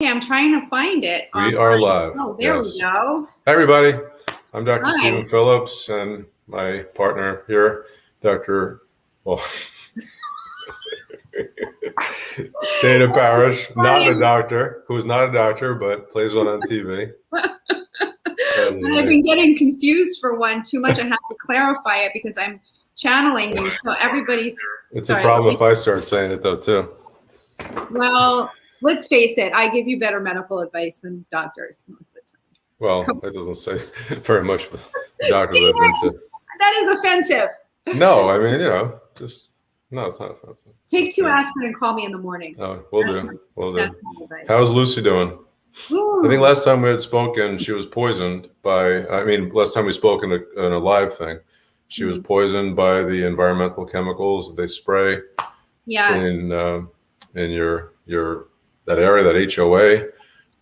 Okay, I'm trying to find it. We are live. Oh, there we go. Hi, everybody. I'm Dr. Hi. Stephen Phillips, and my partner here, Dr. Dana Parrish, not a doctor, who's not a doctor, but plays one on TV. I've been getting confused for one too much. I have to clarify it because I'm channeling you. So everybody's... It's a problem if I start saying it, though, too. Well, let's face it. I give you better medical advice than doctors most of the time. Well, that doesn't say very much for the doctors I've been to. That is offensive. No, I mean, no, it's not offensive. Take 2 aspirin and call me in the morning. Oh, we'll do. How's Lucy doing? Ooh. I think last time we had spoken, she was poisoned by, last time we spoke in a live thing, she was poisoned by the environmental chemicals that they spray in your that area, that HOA.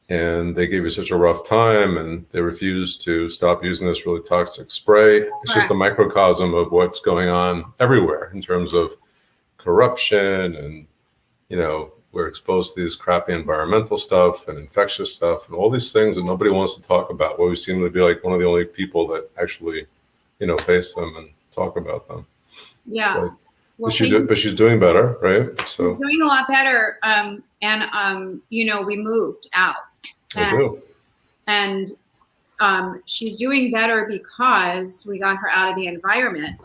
And they gave you such a rough time, and they refused to stop using this really toxic spray. It's just a microcosm of what's going on everywhere in terms of corruption, and we're exposed to these crappy environmental stuff and infectious stuff and all these things that nobody wants to talk about. Well, we seem to be like one of the only people that actually, face them and talk about them. Yeah. But she's doing better, right? So she's doing a lot better. We moved out. And she's doing better because we got her out of the environment.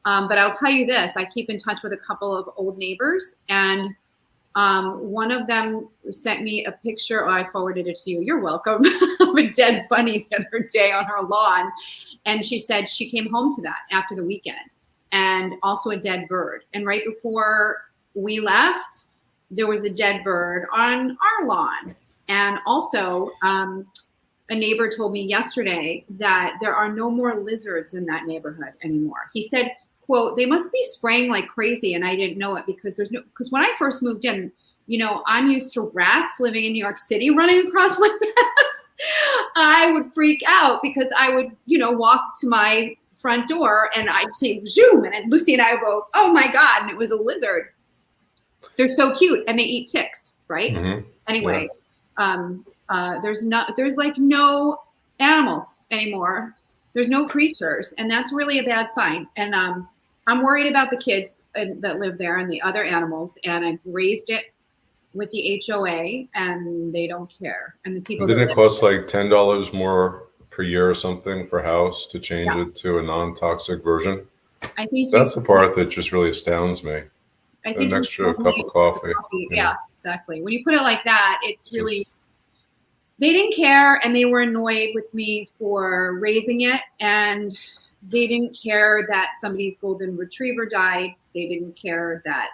But I'll tell you this, I keep in touch with a couple of old neighbors, and one of them sent me a picture. I forwarded it to you. You're welcome. Of a dead bunny the other day on her lawn. And she said she came home to that after the weekend, and also a dead bird. And right before we left, there was a dead bird on our lawn. And also, a neighbor told me yesterday that there are no more lizards in that neighborhood anymore. He said, quote, they must be spraying like crazy, and I didn't know it because because when I first moved in, I'm used to rats living in New York City running across my path. I would freak out because I would, walk to my front door and I'd say zoom, and Lucy and I would go, oh my God, and it was a lizard. They're so cute, and they eat ticks, right? Mm-hmm. Anyway, there's like no animals anymore. There's no creatures, and that's really a bad sign. And I'm worried about the kids that live there and the other animals, and I've raised it with the HOA, and they don't care. And the people didn't it cost like $10 more per year or something for a house to change it to a non-toxic version? I think that's the part that just really astounds me. I think an extra cup of coffee. Yeah, exactly. When you put it like that, it's really, they didn't care, and they were annoyed with me for raising it, and they didn't care that somebody's golden retriever died. They didn't care that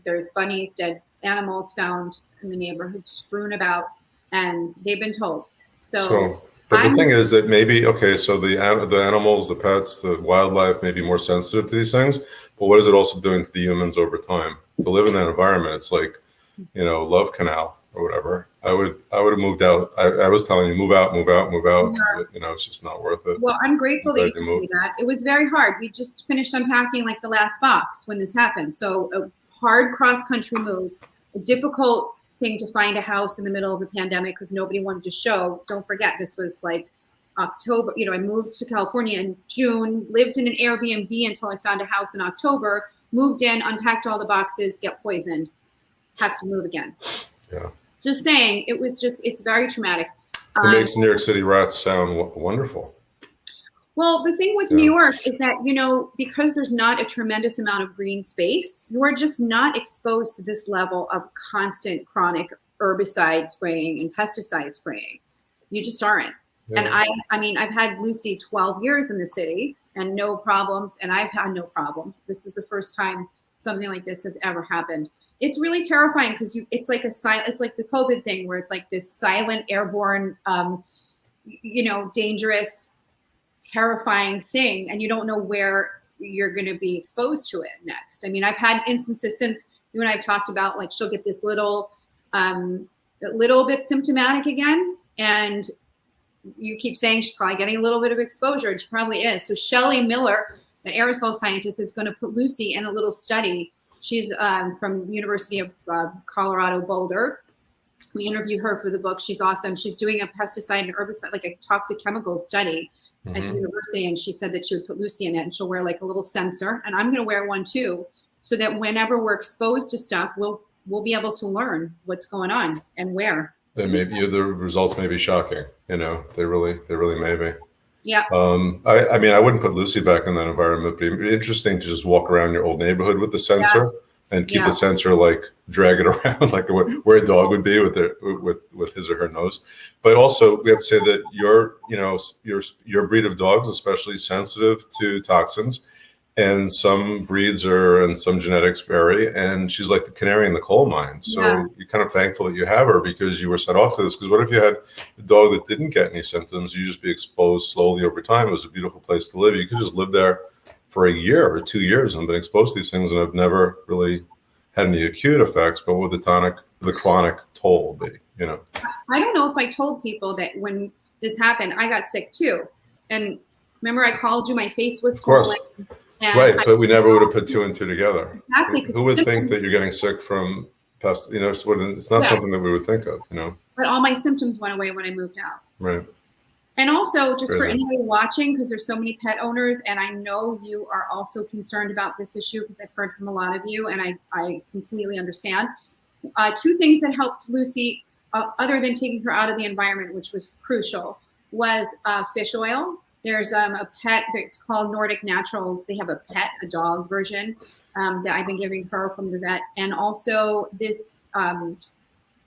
there's bunnies, dead animals found in the neighborhood strewn about, and they've been told. But the thing is that maybe, so the animals, the pets, the wildlife may be more sensitive to these things, but what is it also doing to the humans over time? To live in that environment, it's like, Love Canal or whatever. I would have moved out. I was telling you, move out. Yeah. It's just not worth it. Well, I'm grateful that you told me that. It was very hard. We just finished unpacking like the last box when this happened. So a hard cross-country move, a difficult thing to find a house in the middle of a pandemic because nobody wanted to show. Don't forget, this was like October. I moved to California in June, lived in an Airbnb until I found a house in October, moved in, unpacked all the boxes, get poisoned, have to move again. Yeah. Just saying, it's very traumatic. It makes New York City rats sound wonderful. Well, the thing with New York is that, because there's not a tremendous amount of green space, you're just not exposed to this level of constant chronic herbicide spraying and pesticide spraying. You just aren't. Yeah. And I've had Lucy 12 years in the city and no problems, and I've had no problems. This is the first time something like this has ever happened. It's really terrifying because it's like the COVID thing where it's like this silent airborne, dangerous, terrifying thing, and you don't know where you're going to be exposed to it next. I've had instances since you and I've talked about, like, she'll get this little bit symptomatic again, and you keep saying she's probably getting a little bit of exposure, and she probably is. So Shelley Miller, an aerosol scientist, is going to put Lucy in a little study. She's from University of Colorado Boulder, We interview her for the book. She's awesome. She's doing a pesticide and herbicide, like a toxic chemicals study at the university. And she said that she would put Lucy in it, and she'll wear like a little sensor. And I'm going to wear one too, so that whenever we're exposed to stuff, we'll be able to learn what's going on and where. And maybe the results may be shocking. They really may be. Yeah. I mean, I wouldn't put Lucy back in that environment, but it'd be interesting to just walk around your old neighborhood with the sensor and keep the sensor, like drag it around, like where a dog would be with his or her nose. But also, we have to say that your breed of dogs is especially sensitive to toxins, and some breeds and some genetics vary. And she's like the canary in the coal mine. So you're kind of thankful that you have her, because you were set off to this. Because what if you had a dog that didn't get any symptoms? You just be exposed slowly over time. It was a beautiful place to live. You could just live there for a year or 2 years and been exposed to these things, and I've never really had any acute effects. But what would the chronic toll be? I don't know if I told people that when this happened, I got sick too. And remember, I called you. My face was swollen. Right, but we never would have put two and two together. Exactly. Who would think that you're getting sick from pest? It's not something that we would think of. But all my symptoms went away when I moved out. Right. And also, just for anybody watching, because there's so many pet owners, and I know you are also concerned about this issue, because I've heard from a lot of you, and I completely understand. 2 things that helped Lucy, other than taking her out of the environment, which was crucial, was fish oil. There's a pet that's called Nordic Naturals. They have a dog version that I've been giving her from the vet. And also this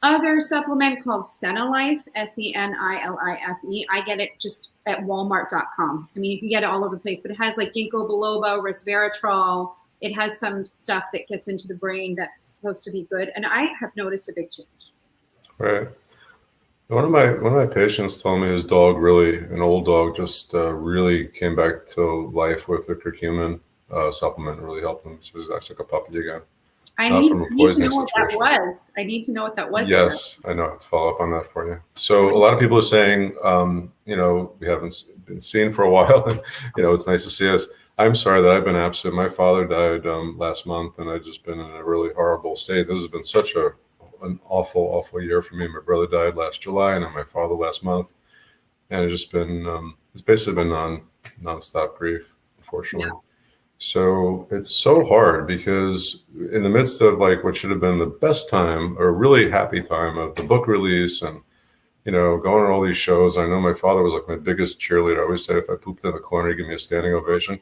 other supplement called Senilife, Senilife. I get it just at walmart.com. I mean, you can get it all over the place, but it has like ginkgo biloba, resveratrol. It has some stuff that gets into the brain that's supposed to be good. And I have noticed a big change. Right. One of my patients told me his dog, an old dog, just really came back to life with a curcumin supplement. Really helped him. Says that's like a puppy again. I need to know what that was. I need to know what that was. Yes, I know. I have to follow up on that for you. So a lot of people are saying, we haven't been seen for a while, and it's nice to see us. I'm sorry that I've been absent. My father died last month, and I've just been in a really horrible state. This has been such an awful year for me. My brother died last July, and then my father last month, and it's just been it's basically been nonstop grief, unfortunately. Yeah. So it's so hard, because in the midst of like what should have been the best time, or a really happy time of the book release, and going on all these shows. I know my father was like my biggest cheerleader. I always say if I pooped in the corner, he'd give me a standing ovation,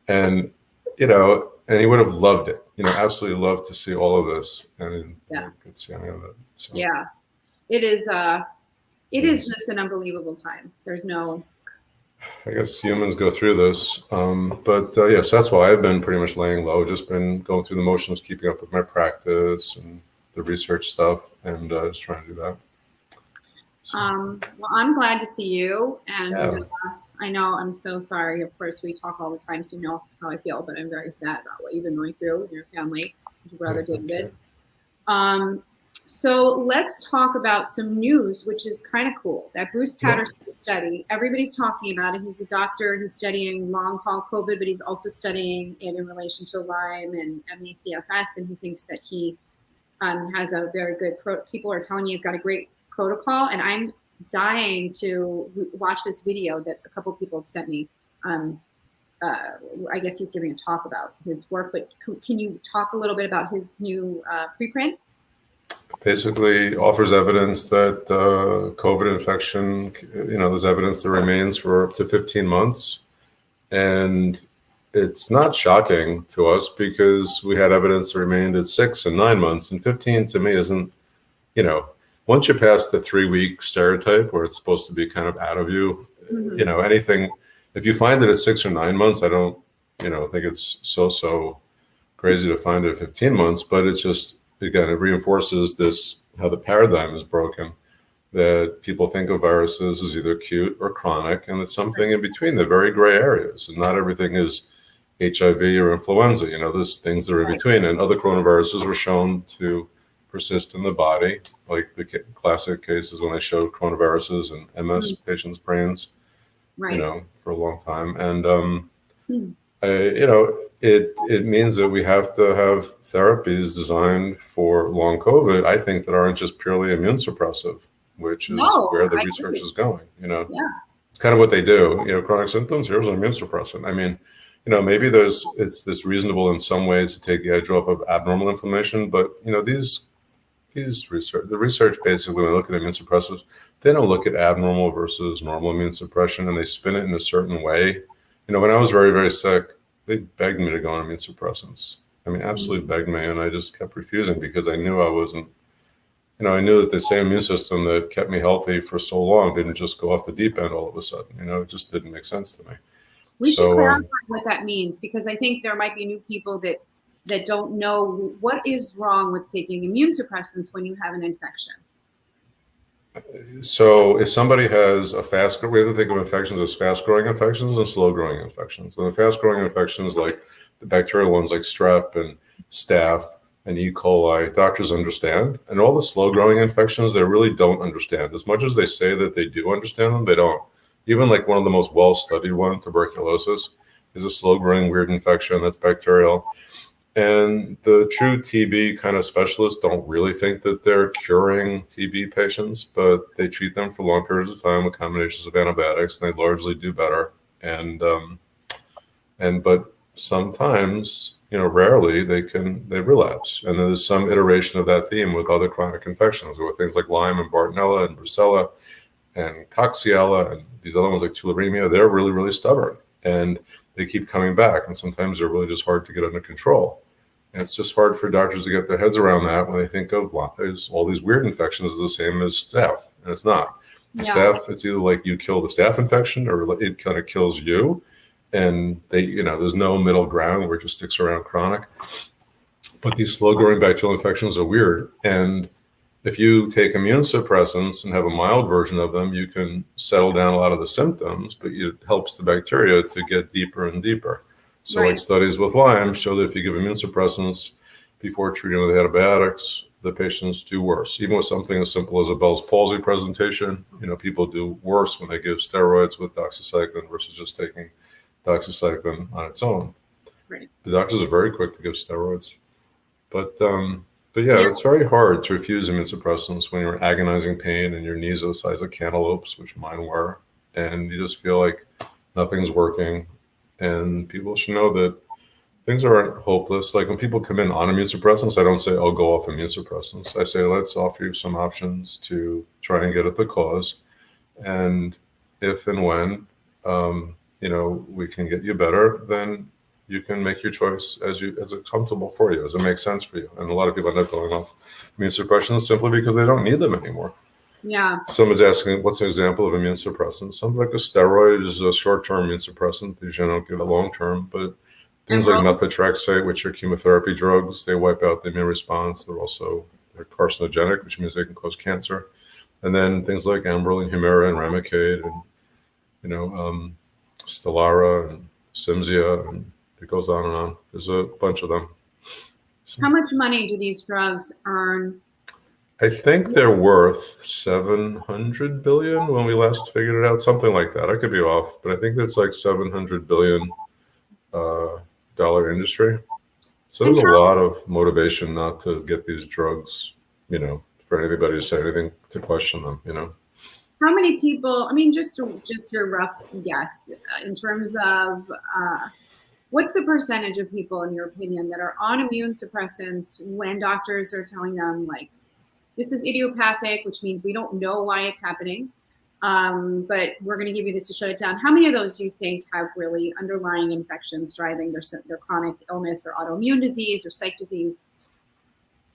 and and he would have loved it. Absolutely loved to see all of this, and could see any of it. So. Yeah, it is. It is just an unbelievable time. There's no. I guess humans go through this, but yes, that's why I've been pretty much laying low. Just been going through the motions, keeping up with my practice and the research stuff, and just trying to do that. So. Well, I'm glad to see you, and I know I'm so sorry. Of course, we talk all the time, so you know how I feel, but I'm very sad about what you've been going through with your family, with your brother David. So let's talk about some news, which is kind of cool. That Bruce Patterson study, everybody's talking about it. He's a doctor. He's studying long haul COVID, but he's also studying it in relation to Lyme and ME/CFS, and he thinks that he has a very good people are telling me he's got a great protocol, and I'm dying to watch this video that a couple of people have sent me. I guess he's giving a talk about his work, but can you talk a little bit about his new preprint? Basically offers evidence that COVID infection, there's evidence that remains for up to 15 months. And it's not shocking to us, because we had evidence that remained at 6 and 9 months, and 15 to me isn't, once you pass the 3-week stereotype where it's supposed to be kind of out of you, anything, if you find it at 6 or 9 months, I don't, think it's so crazy to find it at 15 months, but it's just, again, it reinforces this, how the paradigm is broken, that people think of viruses as either acute or chronic, and it's something in between. They're very gray areas, and not everything is HIV or influenza. There's things that are in between, and other coronaviruses were shown to persist in the body, like the classic cases when they showed coronaviruses in MS patients' brains, for a long time. And, it means that we have to have therapies designed for long COVID, I think, that aren't just purely immune suppressive, which is where No, the I research agree. is going. Yeah. It's kind of what they do. Chronic symptoms, here's an immune suppressant. I mean, maybe it's this reasonable in some ways to take the edge off of abnormal inflammation, but the research basically, when they look at immune suppressants, they don't look at abnormal versus normal immune suppression, and they spin it in a certain way. When I was very, very sick, they begged me to go on immune suppressants. I mean, absolutely begged me, and I just kept refusing because I knew I wasn't. I knew that the same immune system that kept me healthy for so long didn't just go off the deep end all of a sudden. It just didn't make sense to me. We should So, clarify what that means, because I think there might be new people that don't know what is wrong with taking immune suppressants when you have an infection. So if somebody has we have to think of infections as fast-growing infections and slow-growing infections. And the fast-growing infections, like the bacterial ones like strep and staph and E. coli, doctors understand. And all the slow-growing infections, they really don't understand. As much as they say that they do understand them, they don't. Even like one of the most well-studied ones, tuberculosis, is a slow-growing weird infection that's bacterial. And the true TB kind of specialists don't really think that they're curing TB patients, but they treat them for long periods of time with combinations of antibiotics, and they largely do better. But sometimes, rarely they relapse. And there's some iteration of that theme with other chronic infections, with things like Lyme and Bartonella and Brucella and Coxiella and these other ones like tularemia. They're really, really stubborn, and they keep coming back. And sometimes they're really just hard to get under control. And it's just hard for doctors to get their heads around that when they think of all ththese weird infections as the same as staph, and it's not. The staph, it's either like you kill the staph infection or it kind of kills you, and there's no middle ground where it just sticks around chronic. But these slow-growing bacterial infections are weird, and if you take immune suppressants and have a mild version of them, you can settle down a lot of the symptoms, but it helps the bacteria to get deeper and deeper. So like studies with Lyme show that if you give immune suppressants before treating with antibiotics, the patients do worse. Even with something as simple as a Bell's palsy presentation, people do worse when they give steroids with doxycycline versus just taking doxycycline on its own. Right. The doctors are very quick to give steroids. But yeah, it's very hard to refuse immune suppressants when you're in agonizing pain and your knees are the size of cantaloupes, which mine were, and you just feel like nothing's working. And people should know that things aren't hopeless. Like when people come in on immune suppressants, I don't say, "Oh, go off immune suppressants." I say, let's offer you some options to try and get at the cause. And if and when, we can get you better, then you can make your choice as it's comfortable for you, as it makes sense for you. And a lot of people end up going off immune suppressions simply because they don't need them anymore. Yeah. Someone's asking, what's an example of immune suppressant? Something like a steroid is a short-term immune suppressant. They usually don't give it long-term, but things like methotrexate, which are chemotherapy drugs, they wipe out the immune response. They're carcinogenic, which means they can cause cancer. And then things like Enbrel and Humira and Remicade and, Stelara and Cimzia, and it goes on and on. There's a bunch of them. So, how much money do these drugs earn? I think they're worth 700 billion when we last figured it out, something like that. I could be off, but I think it's like $700 billion dollar industry. So there's a lot of motivation not to get these drugs, for anybody to say anything to question them, How many people, just your rough guess in terms of what's the percentage of people, in your opinion, that are on immune suppressants when doctors are telling them, like, this is idiopathic, which means we don't know why it's happening, but we're going to give you this to shut it down. How many of those do you think have really underlying infections driving their chronic illness, their autoimmune disease, or psych disease?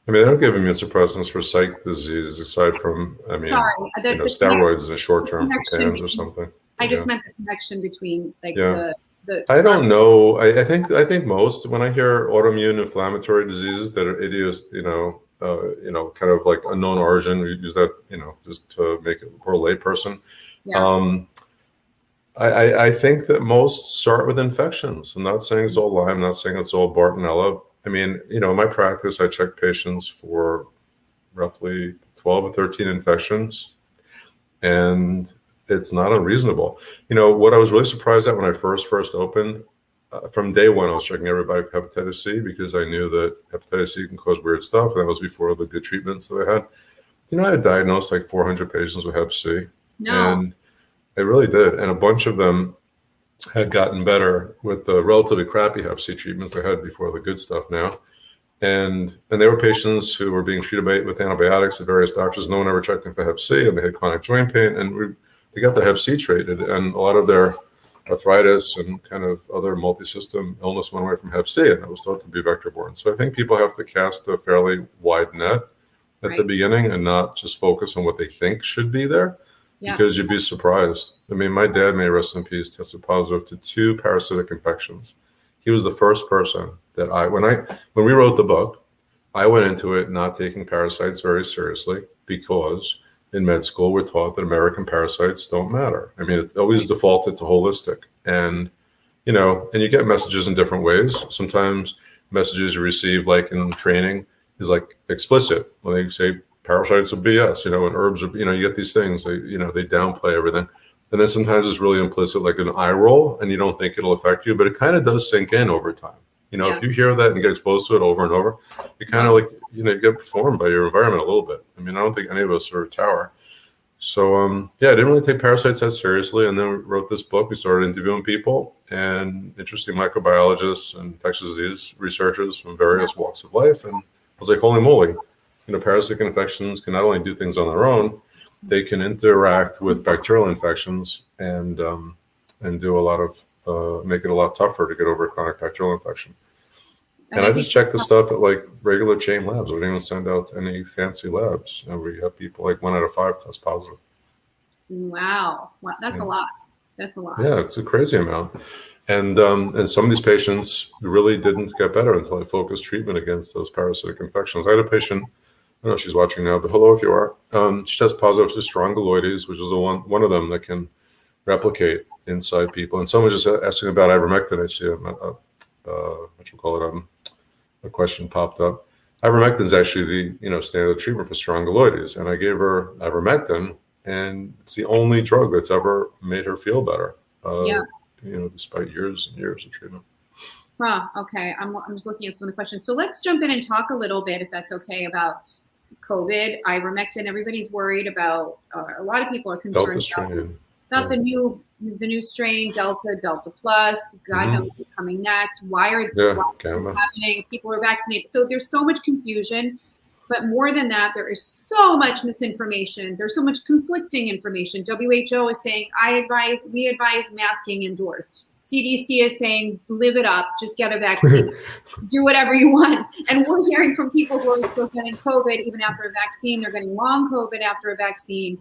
They don't give immune suppressants for psych disease aside from, steroids in short term for PANS or something. I just meant the connection between I don't know. I think most, when I hear autoimmune inflammatory diseases that are kind of like unknown origin, we use that, just to make it for a lay person. Yeah. I think that most start with infections. I'm not saying it's all Lyme, I'm not saying it's all Bartonella. In my practice, I check patients for roughly 12 or 13 infections, and it's not unreasonable. What I was really surprised at when I first opened, from day one, I was checking everybody for hepatitis C because I knew that hepatitis C can cause weird stuff. And that was before the good treatments that I had. I had diagnosed like 400 patients with hep C. No. And I really did. And a bunch of them had gotten better with the relatively crappy hep C treatments they had before the good stuff now. And they were patients who were being treated with antibiotics at various doctors. No one ever checked them for hep C, and they had chronic joint pain. And we got the hep C treated, and a lot of their arthritis and kind of other multi-system illness went away from hep C, and it was thought to be vector-borne. So I think people have to cast a fairly wide net at the beginning and not just focus on what they think should be there, because you'd be surprised. I mean, my dad, may rest in peace, tested positive to 2 parasitic infections. He was the first person that when we wrote the book, I went into it not taking parasites very seriously because in med school we're taught that American parasites don't matter. I mean, it's always defaulted to holistic, and you get messages in different ways. Sometimes messages you receive, like in training, is like explicit when they say parasites are BS, and herbs are, you get these things, they downplay everything. And then sometimes it's really implicit, like an eye roll, and you don't think it'll affect you, but it kind of does sink in over time. If you hear that and get exposed to it over and over, you kind of you get formed by your environment a little bit. I mean, I don't think any of us are a tower. So, I didn't really take parasites that seriously. And then we wrote this book. We started interviewing people and interesting microbiologists and infectious disease researchers from various walks of life. And I was like, holy moly, parasitic infections can not only do things on their own, they can interact with bacterial infections and do a lot of make it a lot tougher to get over a chronic bacterial infection. And I just checked the stuff at like regular chain labs. We didn't even send out any fancy labs. And we have people like 1 out of 5 test positive. Wow, that's a lot. That's a lot. Yeah, it's a crazy amount. And some of these patients really didn't get better until I focused treatment against those parasitic infections. I had a patient, I don't know if she's watching now, but hello if you are. She tested positive for strongyloides, which is one of them that can replicate inside people. And someone just asking about ivermectin. I see a question popped up. Ivermectin is actually the standard treatment for strongyloides, and I gave her ivermectin, and it's the only drug that's ever made her feel better. Despite years and years of treatment. Okay. I'm just looking at some of the questions. So let's jump in and talk a little bit, if that's okay, about COVID, ivermectin. Everybody's worried about. A lot of people are concerned about the new strain, Delta Plus. God knows what's coming next. Why is this happening? People are vaccinated, so there's so much confusion. But more than that, there is so much misinformation. There's so much conflicting information. WHO is saying, we advise masking indoors. CDC is saying, live it up, just get a vaccine, do whatever you want. And we're hearing from people who are still getting COVID even after a vaccine. They're getting long COVID after a vaccine.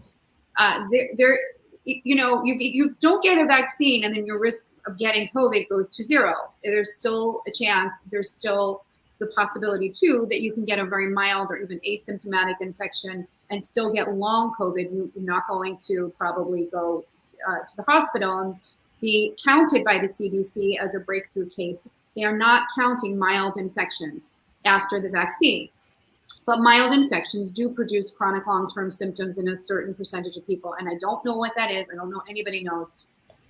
You don't get a vaccine and then your risk of getting COVID goes to 0. There's still a chance. There's still the possibility too that you can get a very mild or even asymptomatic infection and still get long COVID. You're not going to probably go to the hospital and be counted by the CDC as a breakthrough case. They are not counting mild infections after the vaccine. But mild infections do produce chronic long-term symptoms in a certain percentage of people. And I don't know what that is. I don't know anybody knows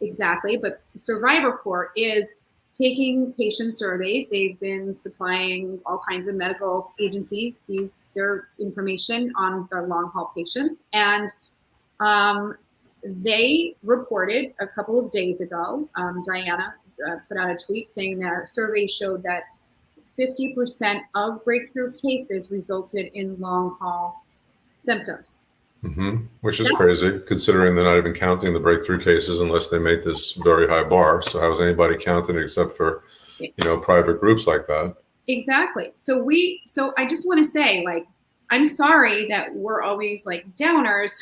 exactly, but Survivor Corps is taking patient surveys. They've been supplying all kinds of medical agencies their information on their long-haul patients. And they reported a couple of days ago, Diana put out a tweet saying their survey showed that 50% of breakthrough cases resulted in long-haul symptoms. Which is crazy, considering they're not even counting the breakthrough cases unless they make this very high bar. So how is anybody counting except for, private groups like that? Exactly. So I just want to say, I'm sorry that we're always downers.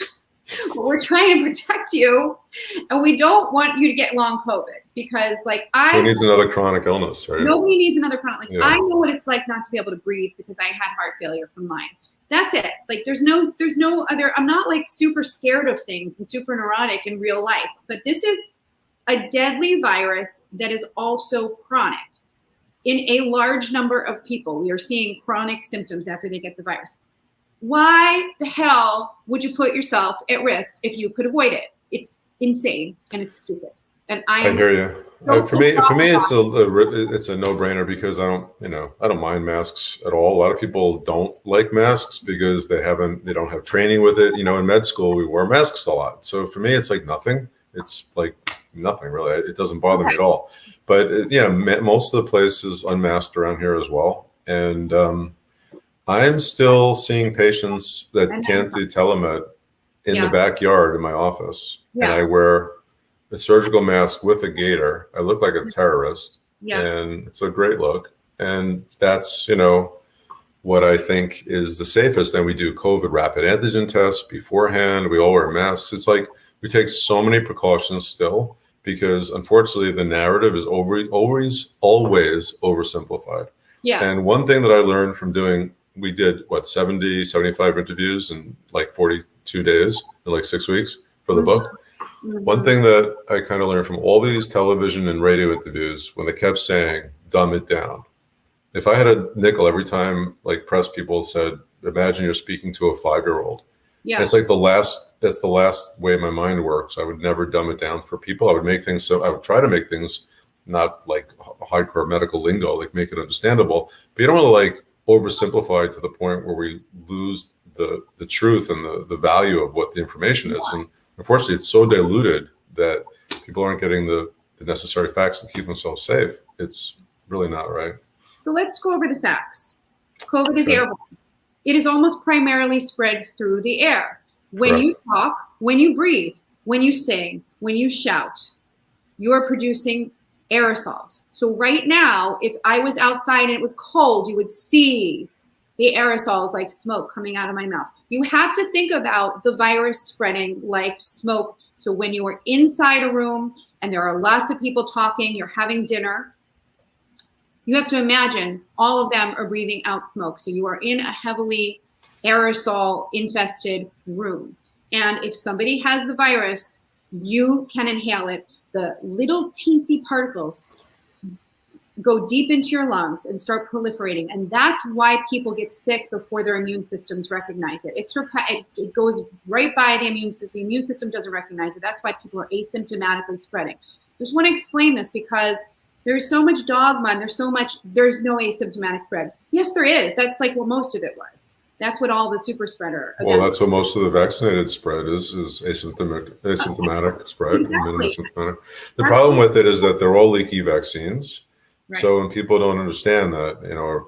But we're trying to protect you, and we don't want you to get long COVID because, who needs another chronic illness, right? Nobody needs another chronic. I know what it's like not to be able to breathe because I had heart failure from Lyme. That's it. There's no other. I'm not super scared of things and super neurotic in real life, but this is a deadly virus that is also chronic. In a large number of people, we are seeing chronic symptoms after they get the virus. Why the hell would you put yourself at risk if you could avoid it? It's insane and it's stupid. And I I am hear you. so For pissed me, off about it's a no-brainer because I don't mind masks at all. A lot of people don't like masks because they don't have training with it. In med school we wore masks a lot. So for me, it's like nothing. It's like nothing really. It doesn't bother me at all. But most of the places unmasked around here as well. And I'm still seeing patients that and can't do telemed in the yeah, backyard in my office, and yeah, I wear a surgical mask with a gaiter. I look like a terrorist, yeah, and it's a great look. And that's, what I think is the safest. And we do COVID rapid antigen tests beforehand. We all wear masks. It's like we take so many precautions still because unfortunately the narrative is always oversimplified. yeah. And one thing that I learned from we did 70, 75 interviews in like 42 days, in like 6 weeks for the book. One thing that I kind of learned from all these television and radio interviews, when they kept saying, dumb it down. If I had a nickel every time, like press people said, imagine you're speaking to a 5-year-old. And Yeah. it's like that's the last way my mind works. I would never dumb it down for people. I would try to make things not like hardcore medical lingo, like make it understandable. But you don't want to like oversimplify it to the point where we lose the truth and the value of what the information is. And unfortunately, it's so diluted that people aren't getting the necessary facts to keep themselves safe. It's really not right. So let's go over the facts. COVID is Okay. airborne. It is almost primarily spread through the air. When Correct. you talk, when you breathe, when you sing, when you shout, you are producing aerosols. So right now, if I was outside and it was cold, you would see the aerosols like smoke coming out of my mouth. You have to think about the virus spreading like smoke. So when you are inside a room and there are lots of people talking, you're having dinner, you have to imagine all of them are breathing out smoke. So you are in a heavily aerosol infested room. And if somebody has the virus, you can inhale it. The little teensy particles go deep into your lungs and start proliferating. And that's why people get sick before their immune systems recognize it. It goes right by the immune system. The immune system doesn't recognize it. That's why people are asymptomatically spreading. Just want to explain this because there's so much dogma and there's no asymptomatic spread. Yes, there is. That's like what most of it was. That's what all the super spreader. Well, that's what most of the vaccinated spread is asymptomatic spread. Exactly. I mean, asymptomatic. The problem with it is that they're all leaky vaccines. Right. So when people don't understand that,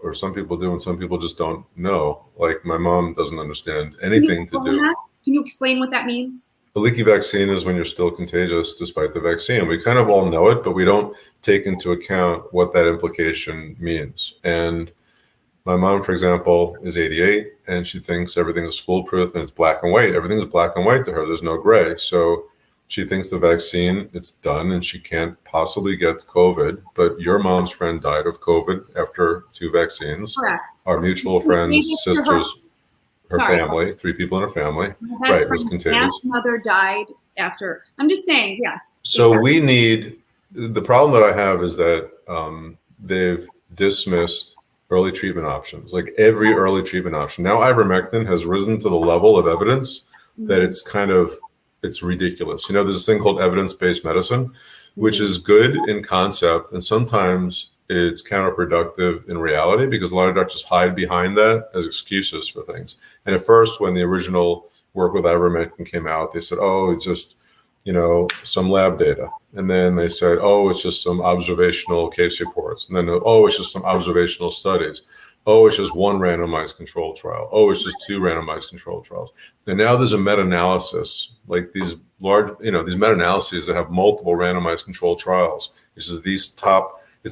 or some people do and some people just don't know, like my mom doesn't understand anything to do. Can you explain what that means? A leaky vaccine is when you're still contagious despite the vaccine. We kind of all know it, but we don't take into account what that implication means. And my mom, for example, is 88 and she thinks everything is foolproof and it's black and white. Everything's black and white to her. There's no gray. So she thinks the vaccine, it's done and she can't possibly get COVID. But your mom's friend died of COVID after 2 vaccines. Correct. Our mutual friend's sisters, her family, 3 people in her family, right, was contagious. Mother died after. I'm just saying, yes. So the problem that I have is that they've dismissed early treatment options, like every early treatment option. Now ivermectin has risen to the level of evidence that it's ridiculous. There's this thing called evidence-based medicine, which is good in concept, and sometimes it's counterproductive in reality because a lot of doctors hide behind that as excuses for things. And at first, when the original work with ivermectin came out, they said, oh, it's just, some lab data. And then they said, oh, it's just some observational case reports. And then, oh, it's just some observational studies. Oh, it's just 1 randomized control trial. Oh, it's just 2 randomized control trials. And now there's a meta-analysis, like these large, these meta-analyses that have multiple randomized control trials. This is it's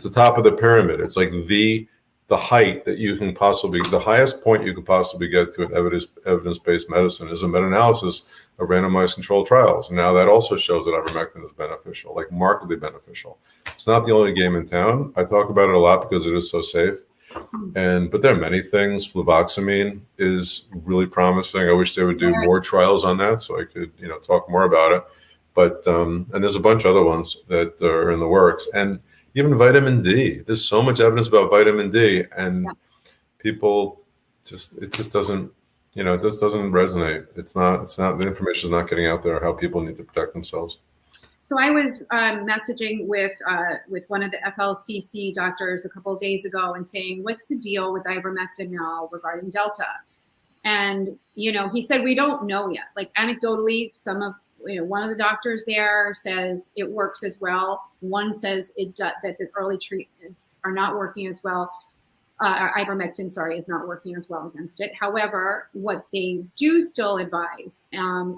the top of the pyramid. It's like the height that you can possibly, the highest point you could possibly get to an evidence-based medicine is a meta-analysis of randomized controlled trials. And now that also shows that ivermectin is beneficial, like markedly beneficial. It's not the only game in town. I talk about it a lot because it is so safe. But there are many things. Fluvoxamine is really promising. I wish they would do more trials on that so I could, talk more about it. But and there's a bunch of other ones that are in the works. And even vitamin D. There's so much evidence about vitamin D, and people it just doesn't resonate. It's not the information is not getting out there how people need to protect themselves. So I was messaging with one of the FLCC doctors with one of the FLCC doctors a couple of days ago and saying, what's the deal with ivermectin now regarding Delta? And, he said, we don't know yet. Like anecdotally, one of the doctors there says it works as well. One says that the early treatments are not working as well. Ivermectin, is not working as well against it. However, what they do still advise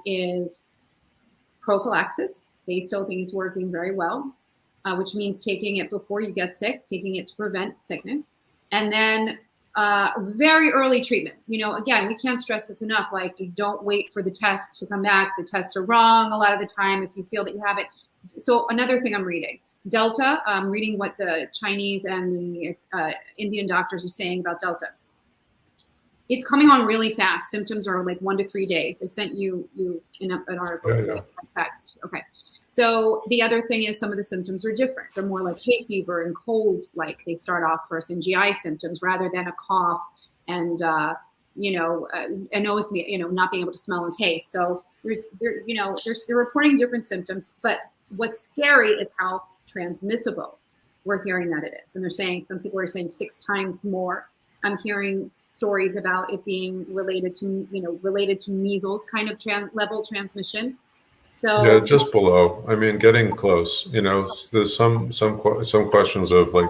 is prophylaxis. They still think it's working very well, which means taking it before you get sick, taking it to prevent sickness. And then very early treatment. Again, we can't stress this enough. Like, you don't wait for the test to come back. The tests are wrong a lot of the time if you feel that you have it. So another thing I'm reading, Delta, I'm reading what the Chinese and the Indian doctors are saying about Delta. It's coming on really fast. Symptoms are like 1 to 3 days. I sent you in an article today. Text. Okay. So the other thing is some of the symptoms are different. They're more like hay fever and cold, like they start off first in GI symptoms rather than a cough and a nose, not being able to smell and taste. So they're reporting different symptoms, but what's scary is how transmissible we're hearing that it is. And they're saying, some people are saying 6 times more. I'm hearing stories about it being related to measles kind of level transmission. So yeah, just below. I mean, getting close. There's some questions of like,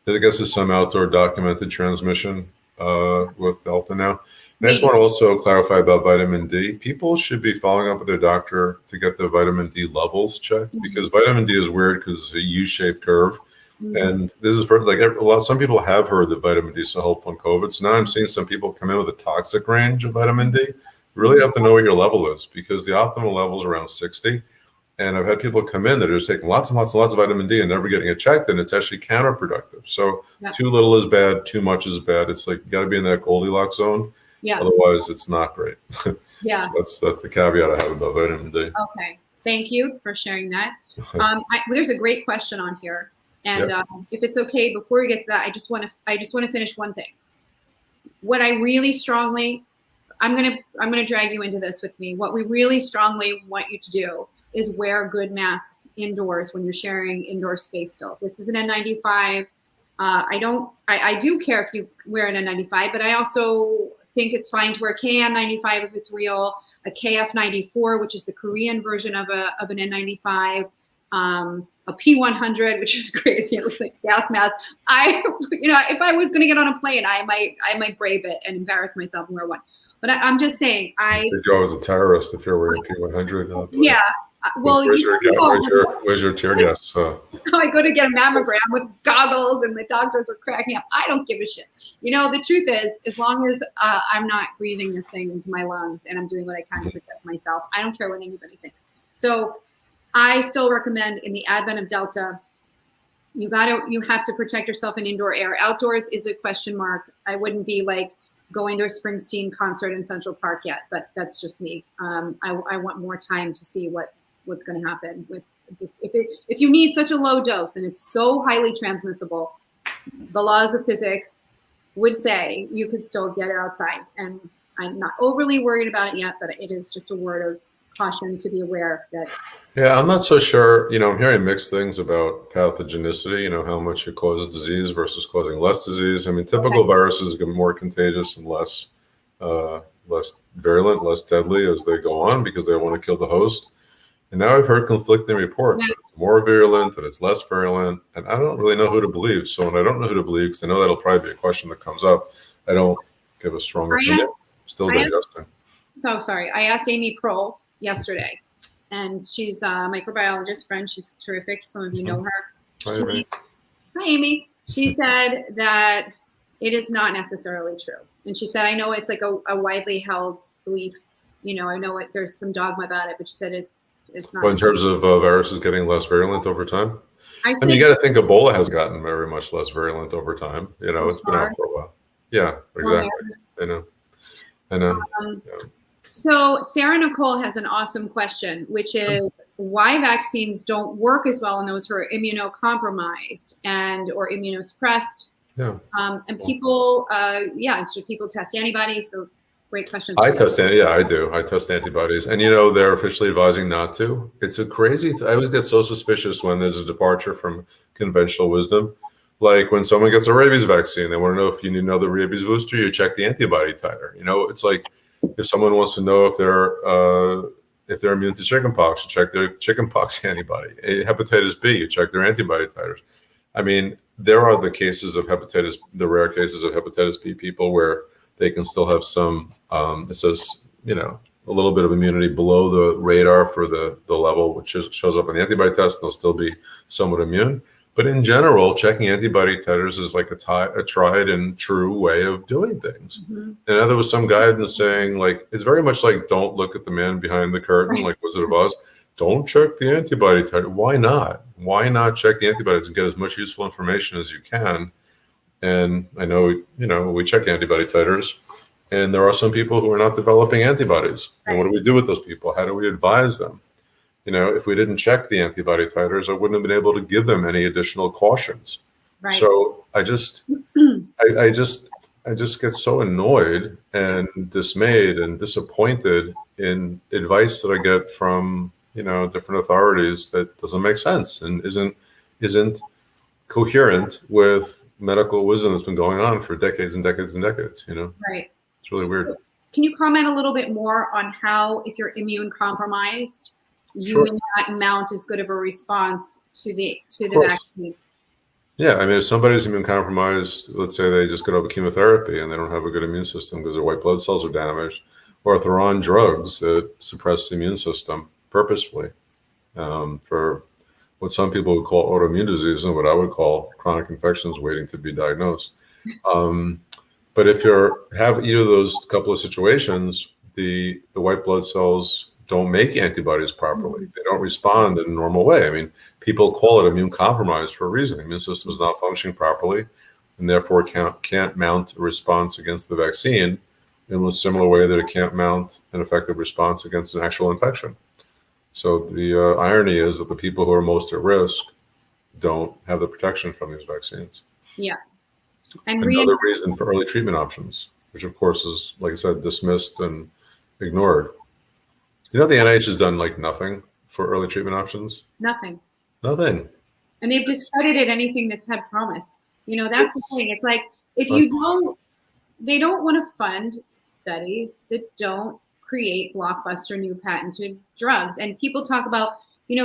I guess there's some outdoor documented transmission with Delta now. And I just want to also clarify about vitamin D. People should be following up with their doctor to get their vitamin D levels checked, because vitamin D is weird because it's a U-shaped curve. And this is for some people have heard that vitamin D is so helpful in COVID. So now I'm seeing some people come in with a toxic range of vitamin D. You really have to know what your level is, because the optimal level is around 60. And I've had people come in that are just taking lots and lots and lots of vitamin D and never getting it checked, and it's actually counterproductive. So too little is bad, too much is bad. It's like you got to be in that Goldilocks zone. Yeah. Otherwise, it's not great. Yeah. That's the caveat I have about vitamin D. Okay. Thank you for sharing that. There's a great question on here. And if it's okay, before we get to that, I just want to finish one thing. What I really strongly, I'm gonna drag you into this with me. What we really strongly want you to do is wear good masks indoors when you're sharing indoor space still. This is an N95. I do care if you wear an N95, but I also think it's fine to wear KN95 if it's real, a KF94, which is the Korean version of an N95. A P100, which is crazy. It looks like gas mask. If I was going to get on a plane, I might brave it and embarrass myself and wear one. But I'm just saying, you go as a terrorist if you're wearing P100. Yeah. Well, where's your tear gas? I go to get a mammogram with goggles, and the doctors are cracking up. I don't give a shit. The truth is, as long as I'm not breathing this thing into my lungs and I'm doing what I can to protect myself, I don't care what anybody thinks. So I still recommend, in the advent of Delta, you have to protect yourself in indoor air. Outdoors is a question mark. I wouldn't be like going to a Springsteen concert in Central Park yet, but that's just me. I want more time to see what's going to happen with this. If you need such a low dose and it's so highly transmissible, the laws of physics would say you could still get it outside. And I'm not overly worried about it yet, but it is just a word of caution to be aware that. Yeah, I'm not so sure. I'm hearing mixed things about pathogenicity, how much it causes disease versus causing less disease. I mean, typical viruses get more contagious and less virulent, less deadly as they go on because they want to kill the host. And now I've heard conflicting reports that it's more virulent, that it's less virulent, and I don't really know who to believe. So when I don't know who to believe, because I know that'll probably be a question that comes up, I don't give a strong opinion. Still digesting. So sorry. I asked Amy Kroll yesterday, and she's a microbiologist friend. She's terrific. Some of you know her. Hi, Amy. She said that it is not necessarily true. And she said, I know it's like a widely held belief. I know there's some dogma about it, but she said it's not. Well, in terms of viruses getting less virulent over time? You got to think Ebola has gotten very much less virulent over time. It's been out for a while. Yeah, exactly. I know. So Sarah Nicole has an awesome question, which is why vaccines don't work as well in those who are immunocompromised or immunosuppressed. Yeah. And people, should people test antibodies? So Great question. I test, yeah, I do. I test antibodies, and they're officially advising not to. It's a crazy. I always get so suspicious when there's a departure from conventional wisdom. Like when someone gets a rabies vaccine, they want to know if you need another rabies booster. You check the antibody titer. It's like if someone wants to know if they're immune to chickenpox, you check their chickenpox antibody. Hepatitis B, you check their antibody titers. I mean, there are the rare cases of hepatitis B people where they can still have some, it says, a little bit of immunity below the radar for the level, which shows up on the antibody test, and they'll still be somewhat immune. But in general, checking antibody titers is like a tried and true way of doing things. Mm-hmm. And now there was some guidance saying, like, it's very much like, don't look at the man behind the curtain, like Wizard of Oz. Don't check the antibody titer. Why not? Why not check the antibodies and get as much useful information as you can? And I know, we check antibody titers, and there are some people who are not developing antibodies. And what do we do with those people? How do we advise them? If we didn't check the antibody titers, I wouldn't have been able to give them any additional cautions. Right. So I just get so annoyed and dismayed and disappointed in advice that I get from, different authorities that doesn't make sense and isn't coherent with medical wisdom that's been going on for decades and decades and decades. Right. It's really weird. Can you comment a little bit more on how, if you're immune compromised, you Sure. may not mount as good of a response to the vaccines? Yeah, I mean, if somebody's immune compromised, let's say they just got over chemotherapy and they don't have a good immune system because their white blood cells are damaged, or if they're on drugs that suppress the immune system purposefully for what some people would call autoimmune disease and what I would call chronic infections waiting to be diagnosed. But if you have either of those couple of situations, the white blood cells don't make antibodies properly. They don't respond in a normal way. I mean, people call it immune compromise for a reason. The immune system is not functioning properly and therefore can't mount a response against the vaccine in a similar way that it can't mount an effective response against an actual infection. So the irony is that the people who are most at risk don't have the protection from these vaccines. Yeah. And another reason for early treatment options, which of course is, like I said, dismissed and ignored. The NIH has done like nothing for early treatment options. Nothing. And they've discredited anything that's had promise. That's the thing. It's like, if you don't, they don't want to fund studies that don't create blockbuster new patented drugs. And people talk about,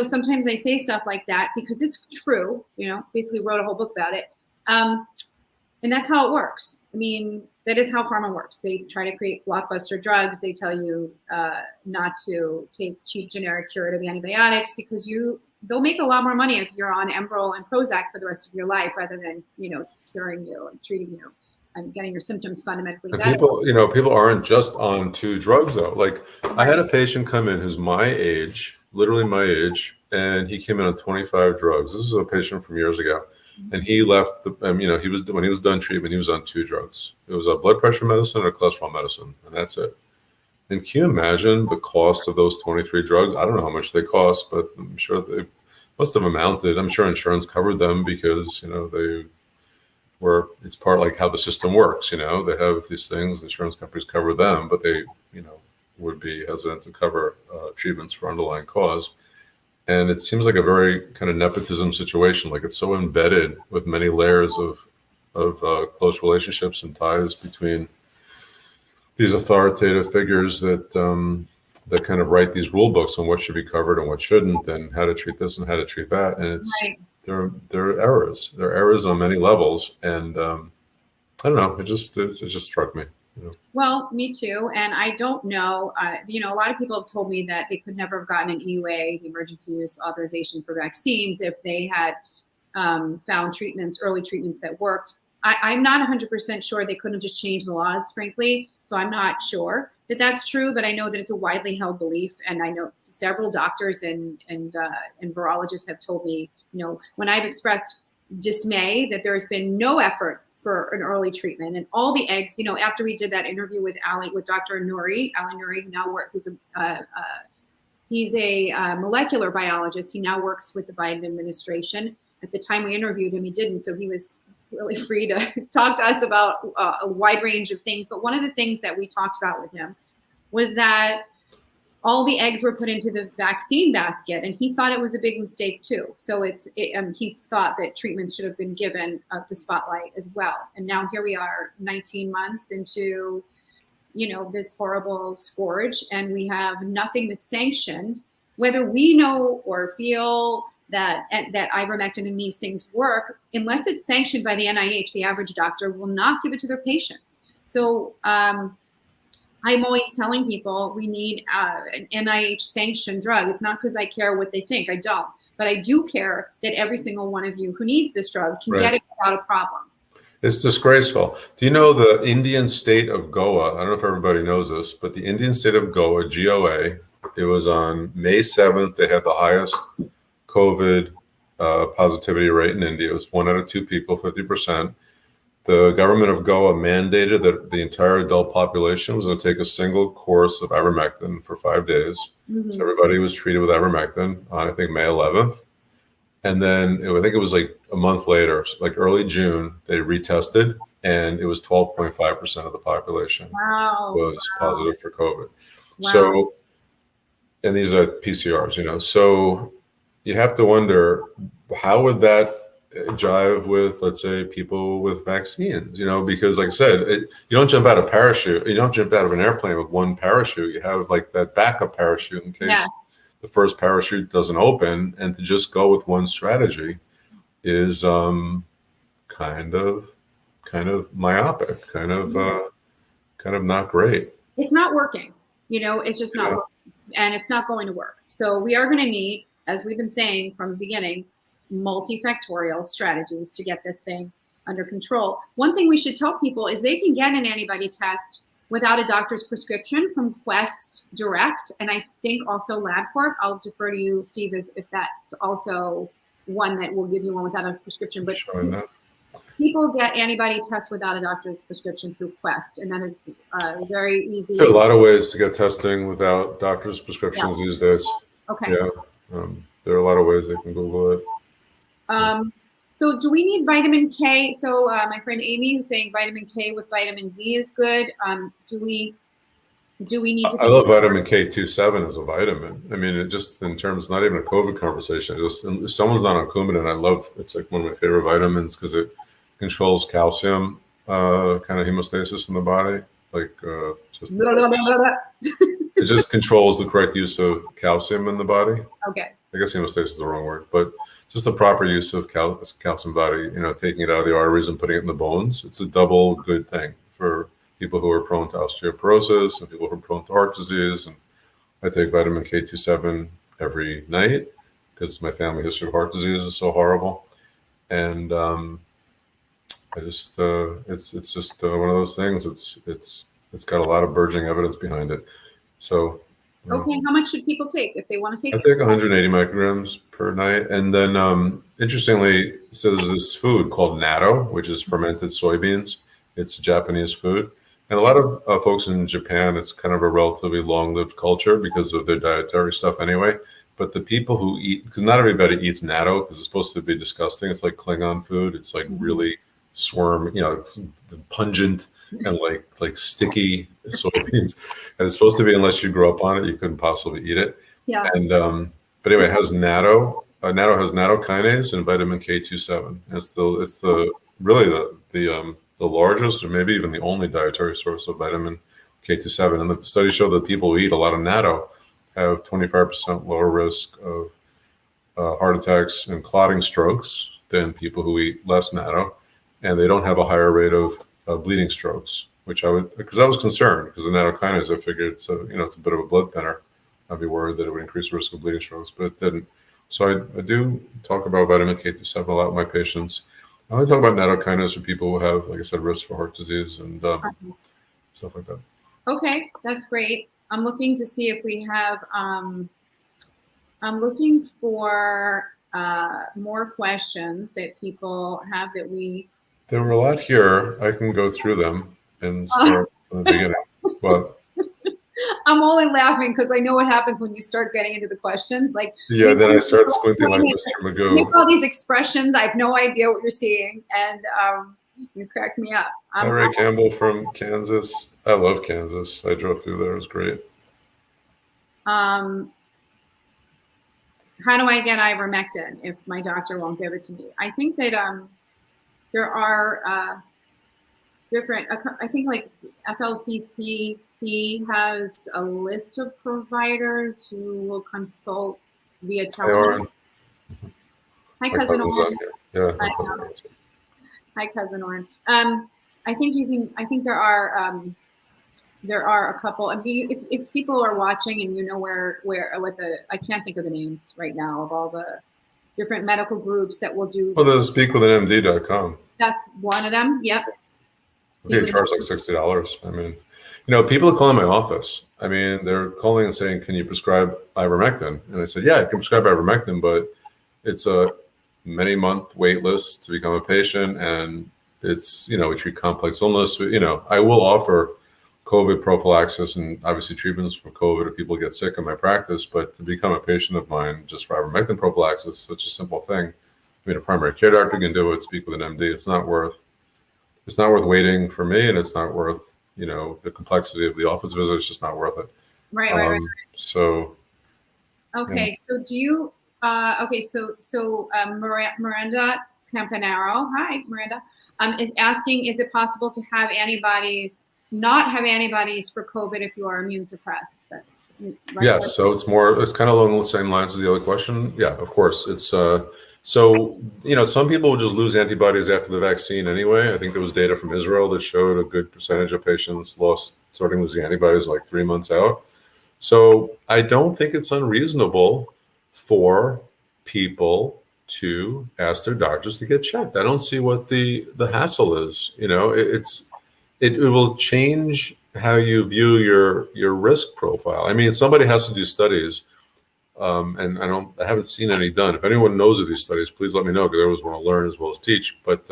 sometimes I say stuff like that because it's true, basically wrote a whole book about it. And that's how it works. I mean, that is how pharma works. They try to create blockbuster drugs. They tell you not to take cheap generic curative antibiotics because they'll make a lot more money if you're on Enbrel and Prozac for the rest of your life rather than, curing you and treating you and getting your symptoms fundamentally better. People aren't just on two drugs though. Like I had a patient come in who's my age, literally my age, and he came in on 25 drugs. This is a patient from years ago. And he left when he was done treatment, he was on 2 drugs. It was a blood pressure medicine and a cholesterol medicine, and that's it. And can you imagine the cost of those 23 drugs? I don't know how much they cost, but I'm sure they must have amounted. I'm sure insurance covered them because, it's part like how the system works, they have these things, insurance companies cover them, but they, would be hesitant to cover treatments for underlying cause. And it seems like a very kind of nepotism situation. Like it's so embedded with many layers of close relationships and ties between these authoritative figures that kind of write these rule books on what should be covered and what shouldn't, and how to treat this and how to treat that. And it's there are errors. There are errors on many levels, and I don't know. It just struck me. Well, me too. And I don't know, a lot of people have told me that they could never have gotten an EUA, the emergency use authorization for vaccines, if they had found early treatments that worked. I'm not 100% sure. They couldn't have just changed the laws, frankly. So I'm not sure that that's true, but I know that it's a widely held belief. And I know several doctors and virologists have told me, when I've expressed dismay that there's been no effort for an early treatment, and all the eggs, after we did that interview with Dr. Ali Nouri, now he's a molecular biologist. He now works with the Biden administration. At the time we interviewed him, he didn't. So he was really free to talk to us about a wide range of things. But one of the things that we talked about with him was that all the eggs were put into the vaccine basket, and he thought it was a big mistake too. So he thought that treatment should have been given the spotlight as well. And now here we are, 19 months into, this horrible scourge, and we have nothing that's sanctioned. Whether we know or feel that ivermectin and these things work, unless it's sanctioned by the NIH, the average doctor will not give it to their patients. So I'm always telling people we need an NIH sanctioned drug. It's not because I care what they think. I don't. But I do care that every single one of you who needs this drug can get it without a problem. It's disgraceful. Do you know the Indian state of Goa? I don't know if everybody knows this, but the Indian state of Goa, GOA, it was on May 7th. They had the highest COVID positivity rate in India. It was 1 out of 2 people, 50%. The government of Goa mandated that the entire adult population was going to take a single course of ivermectin for 5 days. Mm-hmm. So everybody was treated with ivermectin on, I think, May 11th. And then I think it was like a month later, like early June, they retested, and it was 12.5% of the population was positive for COVID. Wow. So, and these are PCRs, so you have to wonder, how would that jive with, let's say, people with vaccines, because like I said, you don't jump out of parachute. You don't jump out of an airplane with one parachute. You have like that backup parachute in case the first parachute doesn't open, and to just go with one strategy is kind of myopic, kind of not great. It's not working, it's just not working, and it's not going to work. So we are going to need, as we've been saying from the beginning, multifactorial strategies to get this thing under control. One thing we should tell people is they can get an antibody test without a doctor's prescription from Quest Direct, and I think also LabCorp. I'll defer to you, Steve, if that's also one that will give you one without a prescription. But people get antibody tests without a doctor's prescription through Quest, and that is very easy. There are a lot of ways to get testing without doctor's prescriptions these days. Okay. Yeah, there are a lot of ways they can Google it. So do we need vitamin K? So my friend Amy was saying vitamin K with vitamin D is good. Do we need to? I love vitamin K27 as a vitamin. I mean, it just in terms, not even a COVID conversation. Just if someone's not on Coumadin, it's like one of my favorite vitamins because it controls calcium kind of hemostasis in the body. Like it just controls the correct use of calcium in the body. Okay. I guess hemostasis is the wrong word, but just the proper use of calcium body, taking it out of the arteries and putting it in the bones. It's a double good thing for people who are prone to osteoporosis and people who are prone to heart disease. And I take vitamin K27 every night because my family history of heart disease is so horrible. And I just, it's just one of those things. It's got a lot of burgeoning evidence behind it. So. Okay, how much should people take if they want to take? I take 180 micrograms per night. And then interestingly, so there's this food called natto, which is fermented soybeans. It's Japanese food. And a lot of folks in Japan, it's kind of a relatively long-lived culture because of their dietary stuff anyway. But the people who eat, because not everybody eats natto because it's supposed to be disgusting. It's like Klingon food. It's like really it's pungent and like sticky soybeans, and it's supposed to be, unless you grow up on it, you couldn't possibly eat it. Yeah. And but anyway, it has natto. Natto has nattokinase and vitamin K27. And it's the largest, or maybe even the only dietary source of vitamin K27. And the studies show that people who eat a lot of natto have 25% lower risk of heart attacks and clotting strokes than people who eat less natto, and they don't have a higher rate of bleeding strokes, which because I was concerned because the nattokinase, I figured it's a bit of a blood thinner. I'd be worried that it would increase the risk of bleeding strokes, but it didn't. So I do talk about vitamin K27 a lot with my patients. I only talk about nattokinase for people who have, like I said, risk for heart disease and stuff like that. Okay, that's great. I'm looking to see if we have. I'm looking for more questions that people have that we. There were a lot here. I can go through them and start from the beginning. But I'm only laughing because I know what happens when you start getting into the questions. Like, Yeah, then I start squinting like Mr. make Magoo. all these expressions. I have no idea what you're seeing, and you crack me up. Hi, Ray Campbell from Kansas. I love Kansas. I drove through there. It was great. How do I get ivermectin if my doctor won't give it to me? I think that there are different, I think like FLCCC has a list of providers who will consult via telephone. Hi, cousin Oren. Yeah. Hi, cousin Oren. I think you can. I think there are a couple. I mean, if people are watching and you know what I can't think of the names right now of all the different medical groups that will do. Well, there's speakwithanmd.com. That's one of them. Yep. They charge like $60. I mean, people are calling my office. I mean, they're calling and saying, "Can you prescribe ivermectin?" And I said, "Yeah, I can prescribe ivermectin, but it's a many-month wait list to become a patient, and it's we treat complex illness. I will offer COVID prophylaxis and obviously treatments for COVID if people get sick in my practice, but to become a patient of mine just for ivermectin prophylaxis, such a simple thing. I mean, a primary care doctor can do it. Speak with an MD. It's not worth waiting for me, and it's not worth the complexity of the office visit. It's just not worth it. Right. So. Okay. Yeah. So do you? Okay. So Miranda Campanaro, hi Miranda, is asking: is it possible to have antibodies? Not have antibodies for COVID if you are immune suppressed. That's right. Yes. So it's kind of along the same lines as the other question. Yeah, of course. It's so some people will just lose antibodies after the vaccine anyway. I think there was data from Israel that showed a good percentage of patients starting losing antibodies like 3 months out. So I don't think it's unreasonable for people to ask their doctors to get checked. I don't see what the hassle is. It will change how you view your risk profile. I mean, somebody has to do studies, and I haven't seen any done. If anyone knows of these studies, please let me know, because I always want to learn as well as teach. But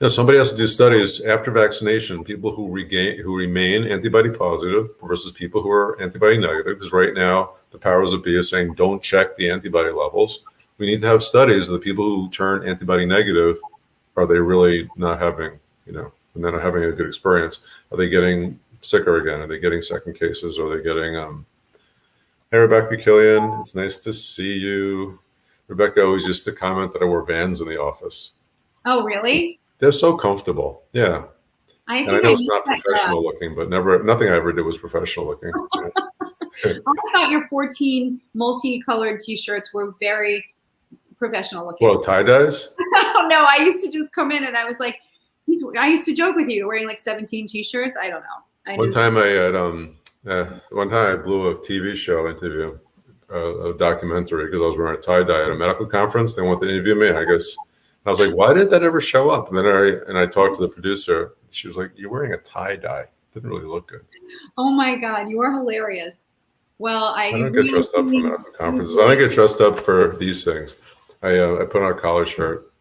somebody has to do studies after vaccination, people who remain antibody positive versus people who are antibody negative. Because right now the powers that be is saying don't check the antibody levels. We need to have studies of the people who turn antibody negative. Are they really not having and they're not having a good experience? Are they getting sicker again? Are they getting second cases? Are they getting, hey, Rebecca Killian, it's nice to see you. Rebecca always used to comment that I wore Vans in the office. Oh, really? They're so comfortable. Yeah. I know it's not professional looking, but nothing I ever did was professional looking. I thought your 14 multicolored t-shirts were very professional looking. Well, tie-dyes? No, I used to just come in and I was like, I used to joke with you wearing like 17 t-shirts. I don't know. One time I blew a TV show interview, a documentary, because I was wearing a tie-dye at a medical conference. They wanted to interview me. I was like, why did that ever show up? And then I talked to the producer. She was like, you're wearing a tie-dye. It didn't really look good. Oh my God, you are hilarious. Well, I don't get dressed up for medical conferences. I don't get dressed up for these things. I put on a collar shirt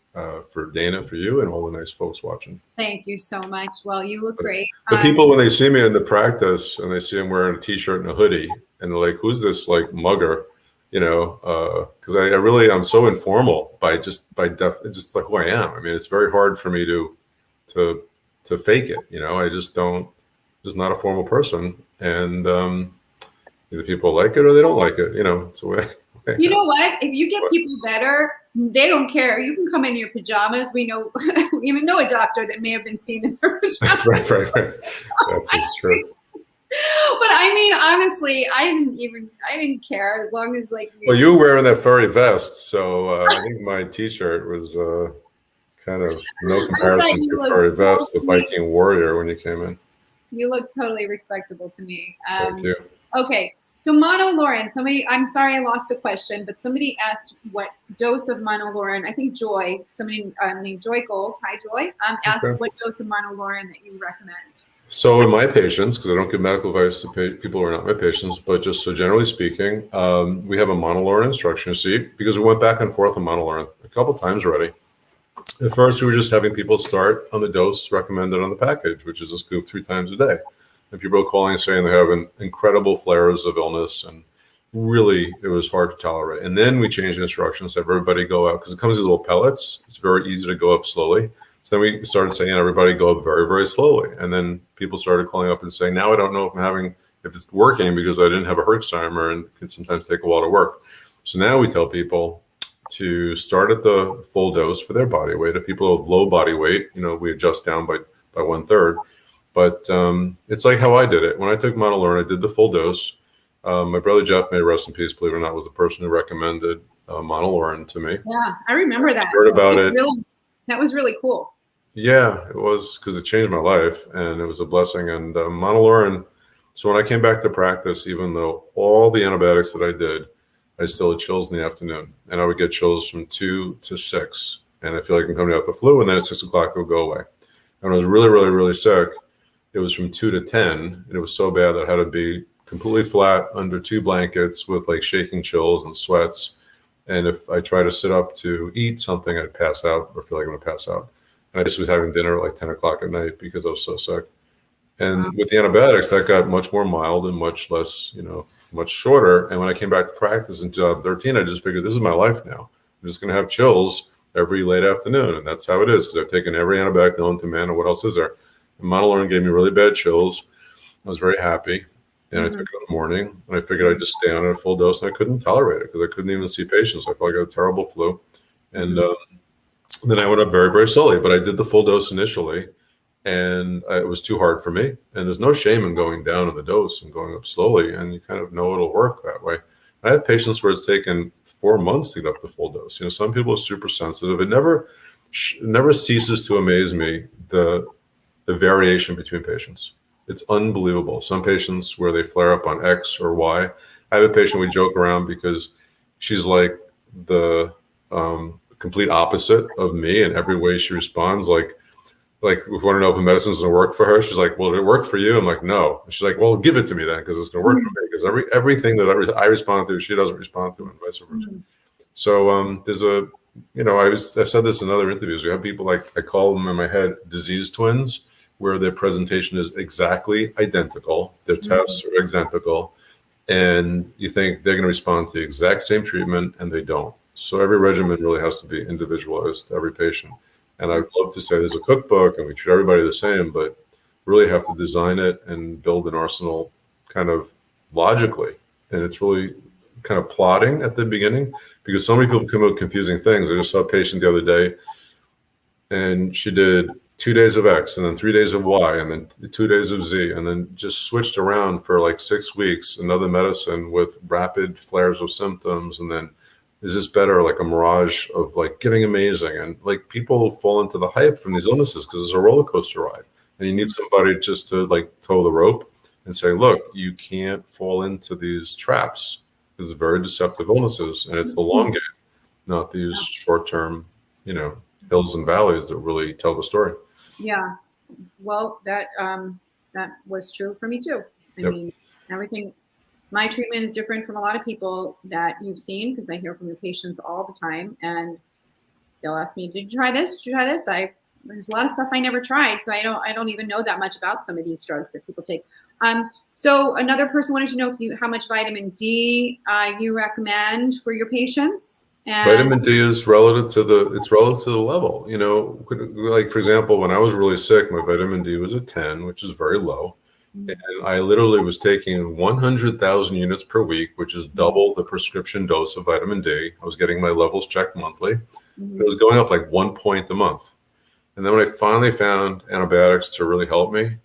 for Dana, for you, and all the nice folks watching. Thank you so much. Well, you look great. The people, when they see me in the practice and they see I'm wearing a t-shirt and a hoodie, and they're like, who's this like mugger? Because I'm so informal just like who I am. I mean, it's very hard for me to fake it. I just not a formal person. And either people like it or they don't like it. It's the way. You know what? If you get people better, they don't care. You can come in your pajamas. We even know a doctor that may have been seen in their pajamas. Right. That's true. But I mean, honestly, I didn't care as long as like you. Well, you were wearing that furry vest, so I think my T-shirt was kind of no comparison to your furry vest, the Viking warrior, when you came in. You look totally respectable to me. Thank you. Okay. So monolaurin, I'm sorry I lost the question, but somebody asked what dose of monolaurin, I think Joy, somebody named Joy Gold, hi Joy, asked what dose of monolaurin that you recommend. So in my patients, because I don't give medical advice to people who are not my patients, but just so generally speaking, we have a monolaurin instruction sheet, because we went back and forth on monolaurin a couple times already. At first, we were just having people start on the dose recommended on the package, which is a scoop 3 times a day. and people are calling saying they're having incredible flares of illness, and really it was hard to tolerate. And then we changed the instructions, have everybody go out, because it comes in little pellets. It's very easy to go up slowly. So then we started saying everybody go up very, very slowly. And then people started calling up and saying, now I don't know if it's working because I didn't have a Herxheimer and it can sometimes take a while to work. So now we tell people to start at the full dose for their body weight. If people have low body weight, we adjust down by 1/3. But it's like how I did it. When I took Monoleurin, I did the full dose. My brother Jeff, may rest in peace, believe it or not, was the person who recommended Monoleurin to me. Yeah, I remember that. Heard about it. That was really cool. Yeah, it was, because it changed my life and it was a blessing. And Monoleurin, so when I came back to practice, even though all the antibiotics that I did, I still had chills in the afternoon. And I would get chills from 2 to 6. And I feel like I'm coming out the flu, and then at 6 o'clock it would go away. And when I was really, really, really sick, it was from 2 to 10. And it was so bad that I had to be completely flat under 2 blankets with like shaking chills and sweats. And if I tried to sit up to eat something, I'd pass out or feel like I'm going to pass out. And I just was having dinner at like 10 o'clock at night because I was so sick. And with the antibiotics, that got much more mild and much less, much shorter. And when I came back to practice in 2013, I just figured this is my life now. I'm just going to have chills every late afternoon. And that's how it is, because I've taken every antibiotic known to man. And what else is there? And Monoleurin gave me really bad chills. I was very happy. And I took it in the morning, and I figured I'd just stay on it at full dose, and I couldn't tolerate it because I couldn't even see patients. I felt like I had a terrible flu. And then I went up very, very slowly, but I did the full dose initially, and it was too hard for me. And there's no shame in going down in the dose and going up slowly, and you kind of know it'll work that way. I have patients where it's taken 4 months to get up to full dose. Some people are super sensitive. It never ceases to amaze me, the variation between patients. It's unbelievable. Some patients where they flare up on X or Y. I have a patient, we joke around because she's like the complete opposite of me in every way she responds. Like if we want to know if the medicine's going to work for her, she's like, well, did it work for you? I'm like, no. And she's like, well, give it to me then, because it's going to work for me. Because everything that I respond to, she doesn't respond to, and vice versa. So there's I've said this in other interviews. We have people like, I call them in my head disease twins, where their presentation is exactly identical. Their tests are identical. And you think they're going to respond to the exact same treatment, and they don't. So every regimen really has to be individualized to every patient. And I'd love to say there's a cookbook and we treat everybody the same, but really have to design it and build an arsenal kind of logically. And it's really kind of plotting at the beginning, because so many people come up with confusing things. I just saw a patient the other day, and she did 2 days of X, and then 3 days of Y, and then 2 days of Z, and then just switched around for like 6 weeks, another medicine with rapid flares of symptoms. And then, is this better? Like a mirage of like getting amazing. And like people fall into the hype from these illnesses because it's a roller coaster ride. And you need somebody just to like toe the rope and say, look, you can't fall into these traps. Because it's very deceptive illnesses, and it's the long game, not these short-term, hills and valleys that really tell the story. Yeah, well, that was true for me too. I mean, everything. My treatment is different from a lot of people that you've seen, because I hear from your patients all the time, and they'll ask me, "Did you try this? Did you try this?" There's a lot of stuff I never tried, so I don't even know that much about some of these drugs that people take. So another person wanted to know how much vitamin D you recommend for your patients. And vitamin D is relative to the level. Like for example, when I was really sick, my vitamin D was a 10, which is very low. And I literally was taking 100,000 units per week, which is double the prescription dose of vitamin D. I was getting my levels checked monthly. It was going up like 1 point a month. And then when I finally found antibiotics to really help me,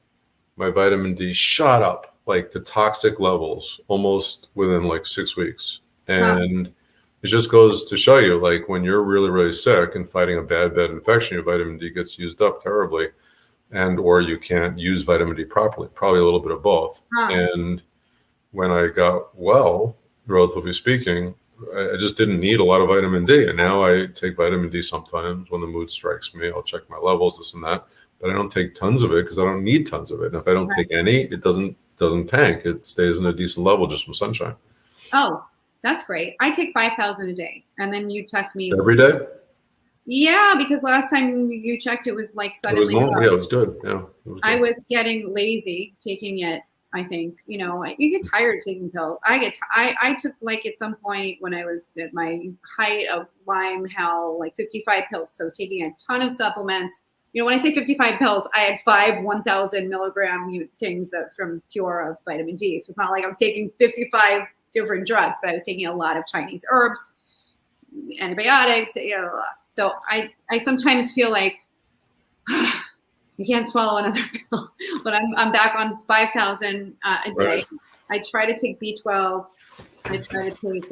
my vitamin D shot up like to toxic levels almost within like 6 weeks. And it just goes to show you, like when you're really, really sick and fighting a bad infection, your vitamin D gets used up terribly, or you can't use vitamin D properly, probably a little bit of both. And when I got well, relatively speaking, I just didn't need a lot of vitamin D. And now I take vitamin D sometimes when the mood strikes me. I'll check my levels, this and that. But I don't take tons of it because I don't need tons of it. And if I don't take any, it doesn't tank. It stays in a decent level just from sunshine. Oh, that's great. I take 5,000 a day, and then you test me every day. Yeah, because last time you checked, it was like It was suddenly normal. low. Yeah, it was good. Yeah, it was I good. was getting lazy taking it. I think, you get tired of taking pills. I took like at some point when I was at my height of Lyme hell, like 55 pills. So I was taking a ton of supplements. When I say 55 pills, I had 1,000 milligram things from Pure of vitamin D. So it's not like I was taking 55 different drugs, but I was taking a lot of Chinese herbs, antibiotics, So I sometimes feel like you can't swallow another pill, but I'm back on 5,000 a day. Right. I try to take B12. I try to take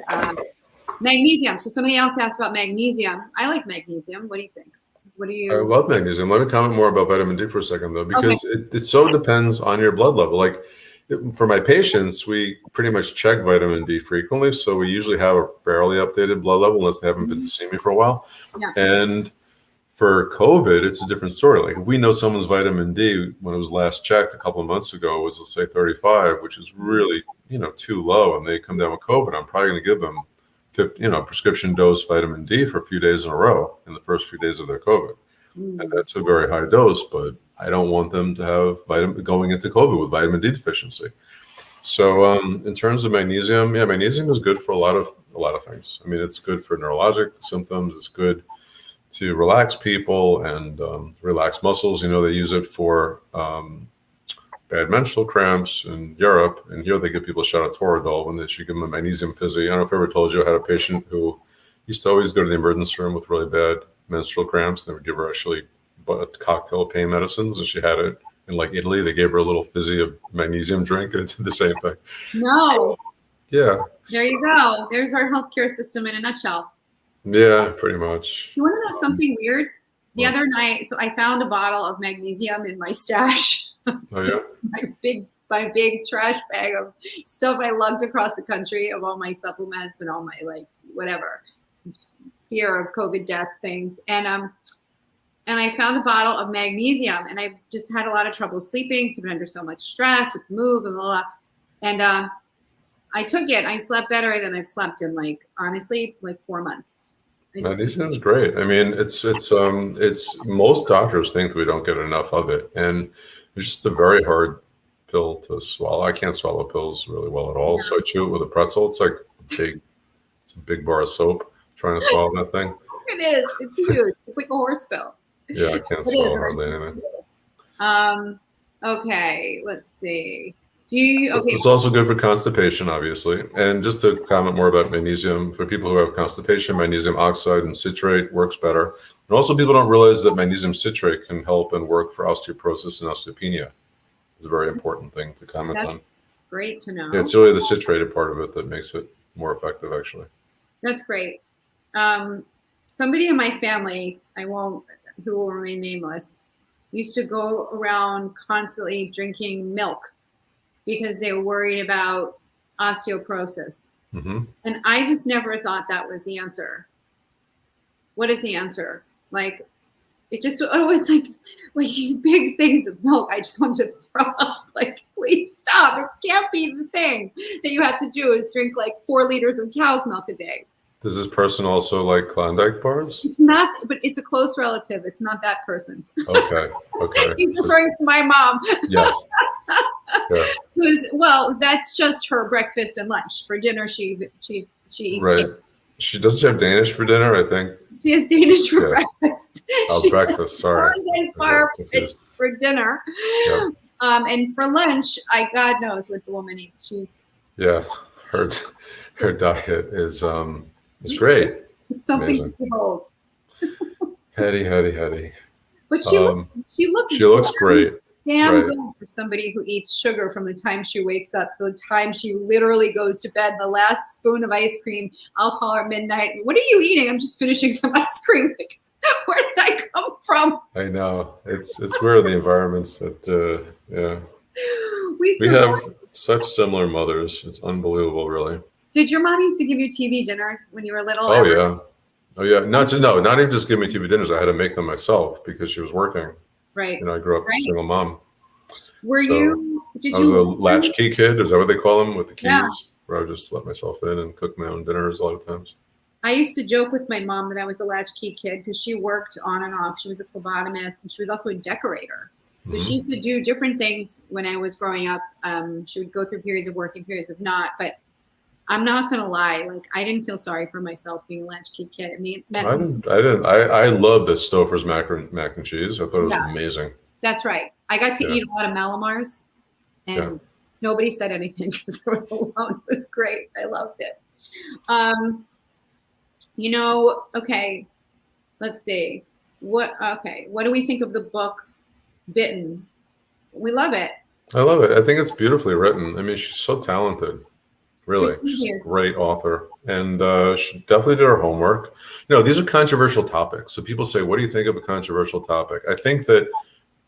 magnesium. So somebody else asked about magnesium. I like magnesium. What do you think? What do I you? love magnesium. Let me comment more about vitamin D for a second, though, Okay. because it so depends on your blood level. Like for my patients, we pretty much check vitamin D frequently. So we usually have a fairly updated blood level unless they haven't been to see me for a while. Yeah. And for COVID, it's a different story. Like if we know someone's vitamin D when it was last checked a couple of months ago was, let's say, 35, which is really, too low, and they come down with COVID, I'm probably going to give them 50, prescription dose vitamin D for a few days in a row in the first few days of their COVID. And that's a very high dose, but I don't want them to have going into COVID with vitamin D deficiency. So in terms of magnesium, yeah, magnesium is good for a lot of things. I mean, it's good for neurologic symptoms. It's good to relax people and relax muscles. They use it for bad menstrual cramps in Europe. And here they give people a shot of Toradol when they should give them a magnesium fizzy. I don't know if I ever told you, I had a patient who used to always go to the emergency room with really bad menstrual cramps. They would give her actually a cocktail of pain medicines, and she had it in like Italy. They gave her a little fizzy of magnesium drink, and it's the same thing. No. So, yeah. There you go. There's our healthcare system in a nutshell. Yeah, pretty much. You want to know something weird? The other night, so I found a bottle of magnesium in my stash. Oh yeah. my big trash bag of stuff I lugged across the country of all my supplements and all my whatever fear of COVID death things. And I found a bottle of magnesium, and I just had a lot of trouble sleeping. So I've been under so much stress with move and blah, blah. And I took it. I slept better than I've slept in honestly 4 months. Magnesium is great. I mean, it's most doctors think that we don't get enough of it, and it's just a very hard pill to swallow. I can't swallow pills really well at all, so I chew it with a pretzel. It's like it's a big bar of soap trying to swallow that thing. It is. It's huge. It's like a horse pill. Yeah, I can't swallow hardly anything. Okay, let's see. It's also good for constipation, obviously. And just to comment more about magnesium, for people who have constipation, magnesium oxide and citrate works better. And also people don't realize that magnesium citrate can help and work for osteoporosis and osteopenia. It's a very important thing to comment on. Great to know. Yeah, it's really the citrated part of it that makes it more effective, actually. That's great. Somebody in my family, who will remain nameless, used to go around constantly drinking milk because they were worried about osteoporosis. Mm-hmm. And I just never thought that was the answer. What is the answer? It just always like these big things of milk. I just wanted to throw up. Please stop. It can't be the thing that you have to do is drink 4 liters of cow's milk a day. Does this person also like Klondike bars? Not, but it's a close relative. It's not that person. Okay. He's referring to my mom. Yes. Yeah. That's just her breakfast and lunch. For dinner, she eats. Right. She doesn't have Danish for dinner, I think. She has Danish for breakfast. Breakfast. Sorry. For dinner. Yeah. And for lunch, God knows what the woman eats. Yeah, her diet is great. It's something to behold. Heady. But she looks great. Damn good for somebody who eats sugar from the time she wakes up to the time she literally goes to bed. The last spoon of ice cream, I'll call her midnight. What are you eating? I'm just finishing some ice cream. Where did I come from? I know. It's weird, the environments that yeah. We have such similar mothers. It's unbelievable, really. Did your mom used to give you TV dinners when you were little? Oh yeah. Not even just give me TV dinners. I had to make them myself because she was working. Right. I grew up a single mom. I was a latchkey kid. Is that what they call them with the keys? Yeah. Where I would just let myself in and cook my own dinners a lot of times. I used to joke with my mom that I was a latchkey kid because she worked on and off. She was a phlebotomist and she was also a decorator. So she used to do different things when I was growing up. She would go through periods of working, periods of not. But I'm not gonna lie, like I didn't feel sorry for myself being a latchkey kid. I mean, I love the Stouffer's mac and cheese. I thought it was yeah, amazing. that's right. I got to Yeah. eat a lot of Malamars, Yeah. and nobody said anything because I was alone. It was great. I loved it. Um, okay, let's see. What do we think of the book Bitten? We love it. I love it. I think it's beautifully written. I mean, she's so talented. There's Really, some she's a here. great author, and she definitely did her homework. These are controversial topics. So people say, "What do you think of a controversial topic?" I think that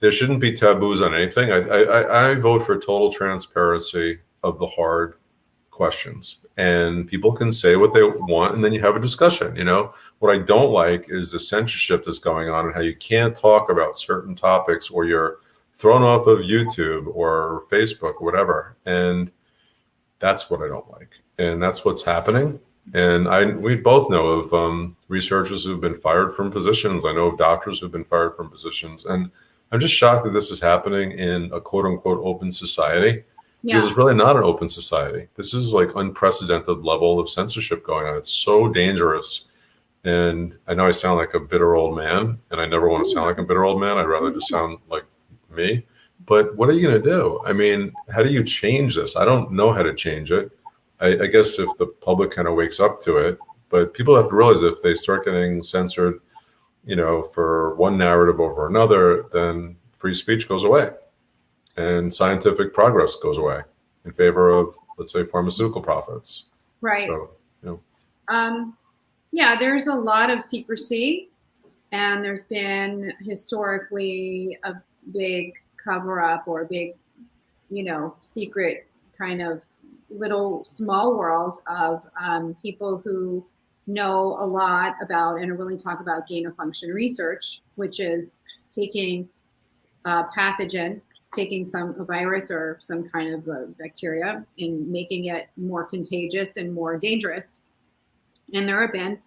there shouldn't be taboos on anything. I vote for total transparency of the hard questions, and people can say what they want, and then you have a discussion. What I don't like is the censorship that's going on, and how you can't talk about certain topics, or you're thrown off of YouTube or Facebook or whatever, and that's what I don't like, and that's what's happening. And we both know of researchers who've been fired from positions. I know of doctors who've been fired from positions, and I'm just shocked that this is happening in a quote unquote open society, because Yeah, it's really not an open society. This is like unprecedented level of censorship going on. It's so dangerous. And I know I sound like a bitter old man, and I never want to sound like a bitter old man. I'd rather just sound like me. But what are you going to do? I mean, how do you change this? I don't know how to change it. I guess if the public kind of wakes up to it, but people have to realize that if they start getting censored, for one narrative over another, then free speech goes away and scientific progress goes away in favor of, let's say, pharmaceutical profits. right. So, Yeah, there's a lot of secrecy, and there's been historically a big cover up or a big, secret kind of little small world of people who know a lot about and are willing to talk about gain of function research, which is taking a pathogen, taking a virus or some kind of a bacteria and making it more contagious and more dangerous. And there have been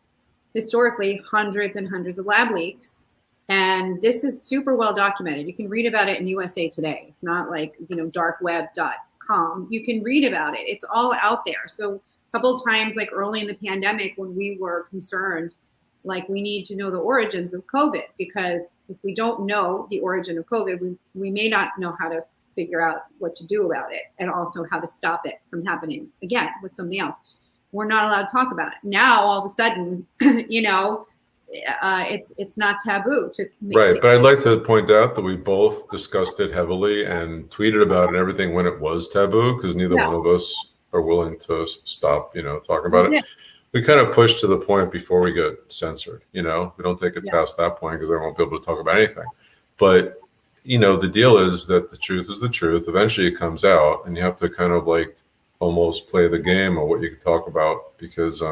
historically hundreds and hundreds of lab leaks. And this is super well documented. You can read about it in USA Today. It's not like, darkweb.com. You can read about it. It's all out there. So a couple of times, like early in the pandemic, when we were concerned, like we need to know the origins of COVID, because if we don't know the origin of COVID, we may not know how to figure out what to do about it, and also how to stop it from happening again with something else. We're not allowed to talk about it. Now, all of a sudden, it's not taboo to right. But I'd like to point out that we both discussed it heavily and tweeted about it and everything when it was taboo, because neither one of us are willing to stop, talking about it. We kind of pushed to the point before we get censored, we don't take it past that point because I won't be able to talk about anything. But, the deal is that the truth is the truth. Eventually it comes out, and you have to kind of like almost play the game of what you can talk about, because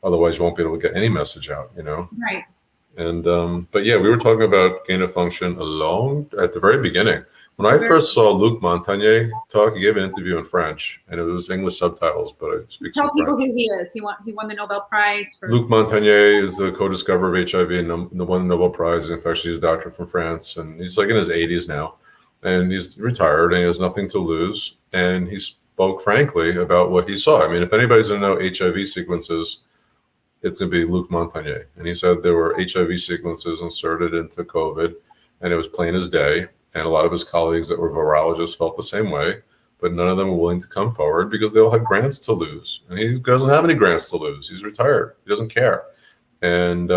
otherwise you won't be able to get any message out, Right. And but yeah, we were talking about gain of function at the very beginning. When I first saw Luc Montagnier talk, he gave an interview in French, and it was English subtitles, but it speaks in Tell French. people who he is. He won the Nobel Prize for. Luc Montagnier is the co-discoverer of HIV and won the Nobel Prize in infectious disease doctor from France, and he's like in his 80s now, and he's retired and he has nothing to lose, and he spoke frankly about what he saw. I mean, if anybody's going to know HIV sequences, it's going to be Luc Montagnier. And he said there were HIV sequences inserted into COVID, and it was plain as day. And a lot of his colleagues that were virologists felt the same way, but none of them were willing to come forward because they all had grants to lose. And he doesn't have any grants to lose. He's retired. He doesn't care. And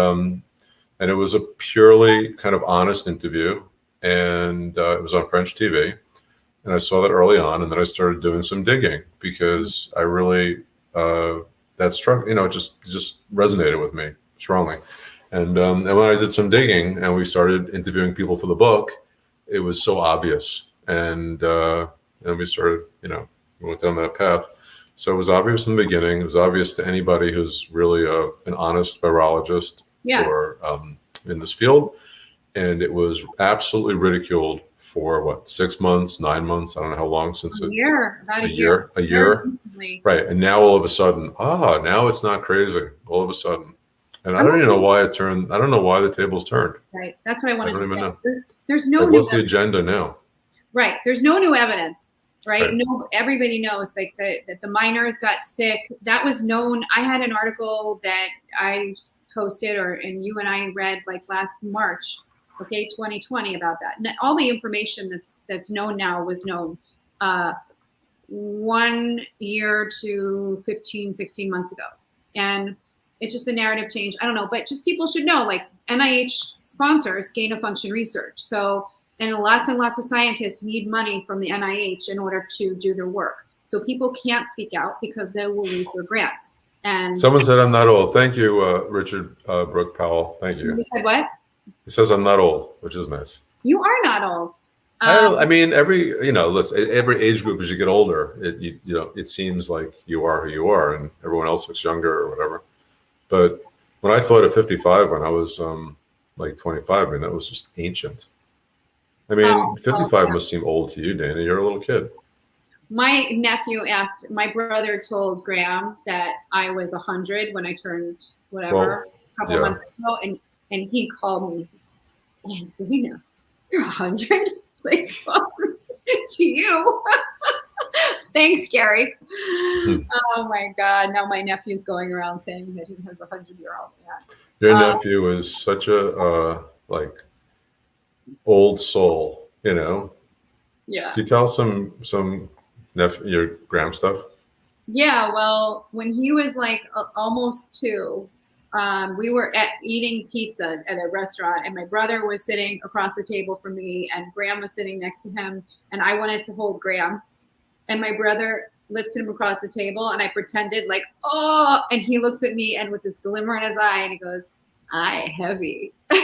it was a purely kind of honest interview. And it was on French TV. And I saw that early on. And then I started doing some digging, because I really, that struck, just resonated with me strongly. And when I did some digging and we started interviewing people for the book, it was so obvious. And we started, we went down that path. So it was obvious in the beginning. It was obvious to anybody who's really an honest virologist or in this field. And it was absolutely ridiculed for what, 6 months, 9 months? I don't know how long since A year, about a a year. a Very year. recently. Right. And now all of a sudden, now it's not crazy. All of a sudden. And I I'm don't even know okay. why it turned. I don't know why the tables turned. Right. That's what I I wanted don't to even say. know. There's no Like, new what's the agenda now? right. There's no new evidence. Right. Right. No, everybody knows like that the miners got sick. That was known. I had an article that I posted and you and I read like last March, okay, 2020 about that. And all the information that's known now was known 1 year to 15, 16 months ago. And it's just the narrative change. I don't know, but just people should know like NIH sponsors gain of function research. So, and lots of scientists need money from the NIH in order to do their work. So people can't speak out because they will lose their grants. And Someone said I'm not old. Thank you, Richard Brooke Powell. Thank you. you said what? He says I'm not old, which is nice. You are not old. I mean, listen, every age group as you get older, it seems like you are who you are, and everyone else looks younger or whatever. But when I thought of 55, when I was like 25, I mean, that was just ancient. I mean, 55 yeah. must seem old to you, Dana. You're a little kid. My nephew my brother told Graham that I was 100 when I turned whatever a couple months ago, and he called me, "Man, Dana, you're 100." Like, to you. Thanks, Gary. Oh my God! Now my nephew's going around saying that he has 100-year-old. Your nephew is such a like old soul, you know. Yeah. Can you tell some your Graham stuff? Yeah, well, when he was like almost 2, we were eating pizza at a restaurant, and my brother was sitting across the table from me, and Graham was sitting next to him, and I wanted to hold Graham, and my brother lifted him across the table, and I pretended like, oh, and he looks at me, and with this glimmer in his eye, and he goes, "I heavy." But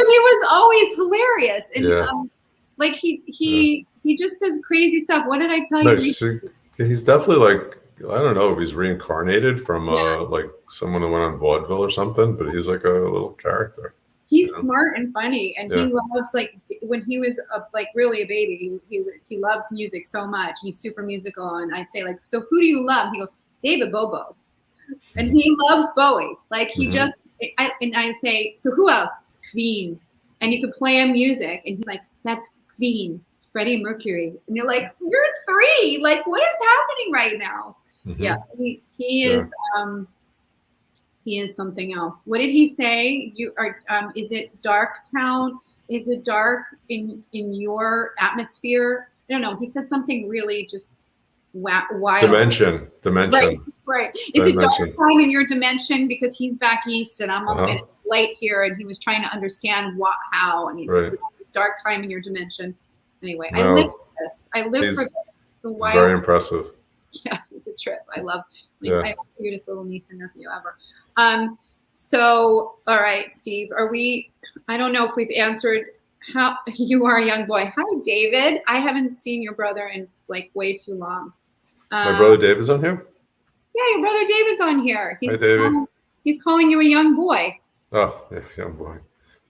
he was always hilarious, and like he just says crazy stuff. What did I tell you? He's definitely like, I don't know if he's reincarnated from like someone who went on vaudeville or something, but he's like a little character. He's smart and funny, and he loves, like, when he was like really a baby, he loves music so much. He's super musical, and I'd say like, "So who do you love?" He goes, "David Bobo," and he loves Bowie. Like he just, and I'd say, "So who else?" Queen, and you could play him music, and he's like, "That's Queen, Freddie Mercury," and you're like, "You're 3. Like, what is happening right now?" Yeah, he is. He is something else. What did he say? You are. Is it dark town? Is it dark in your atmosphere? I don't know. He said something really just wild. Dimension. Right. Is it dark time in your dimension because he's back east and I'm up in light here, and he was trying to understand how, and he's dark time in your dimension. Anyway, I live for this. I live for the wild. It's very impressive. Yeah, it's a trip. I love. I have the cutest little niece and nephew ever. So, all right, Steve, I don't know if we've answered how you are a young boy. Hi, David. I haven't seen your brother in like way too long. My brother David's on here? Yeah, your brother David's on here. Hi, David. He's calling you a young boy. Oh, yeah, young boy.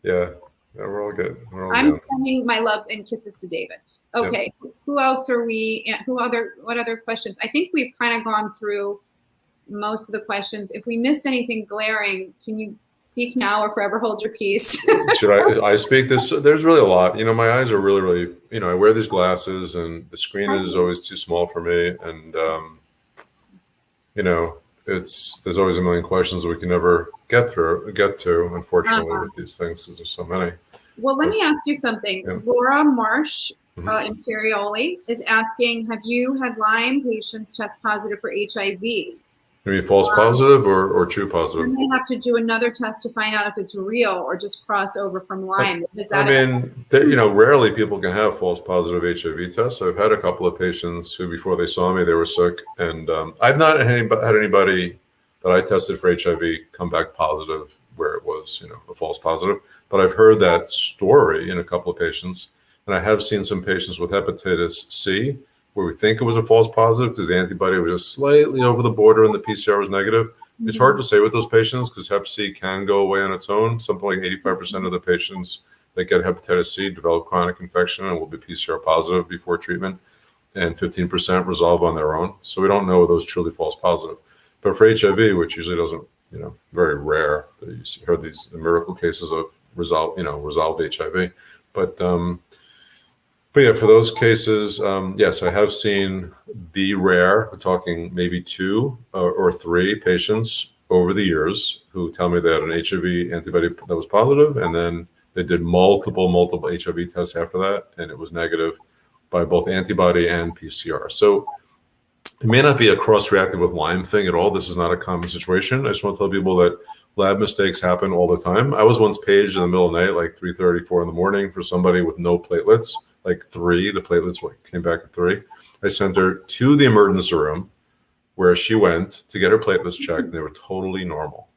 Yeah, we're all good. I'm sending my love and kisses to David. Okay, who else are we? What other questions? I think we've kind of gone through most of the questions. If we missed anything glaring, can you speak now or forever hold your peace? Should I speak this? There's really a lot. You know, my eyes are really, really, I wear these glasses and the screen is always too small for me. And, there's always a million questions that we can never get to, unfortunately, with these things, because there's so many. Well, let me ask you something. Yeah. Laura Marsh, Imperioli, is asking, have you had Lyme patients test positive for HIV? Maybe false positive or true positive? You may have to do another test to find out if it's real or just cross over from Lyme. Rarely people can have false positive HIV tests. I've had a couple of patients who, before they saw me, they were sick. And I've not had anybody that I tested for HIV come back positive where it was, a false positive. But I've heard that story in a couple of patients. And I have seen some patients with hepatitis C where we think it was a false positive because the antibody was just slightly over the border and the PCR was negative. Mm-hmm. It's hard to say with those patients because hep C can go away on its own. Something like 85% of the patients that get hepatitis C develop chronic infection and will be PCR positive before treatment, and 15% resolve on their own. So we don't know those truly false positive. But for HIV, which usually doesn't, very rare, you heard these miracle cases of resolved HIV. But yeah, for those cases, yes, I have seen the rare, we're talking maybe 2 or 3 patients over the years who tell me they had an HIV antibody that was positive, and then they did multiple HIV tests after that, and it was negative by both antibody and PCR. So it may not be a cross-reactive with Lyme thing at all. This is not a common situation. I just want to tell people that lab mistakes happen all the time. I was once paged in the middle of the night, like 3:30, 4 in the morning, for somebody with no platelets, like 3. The platelets came back at 3. I sent her to the emergency room where she went to get her platelets checked, and they were totally normal.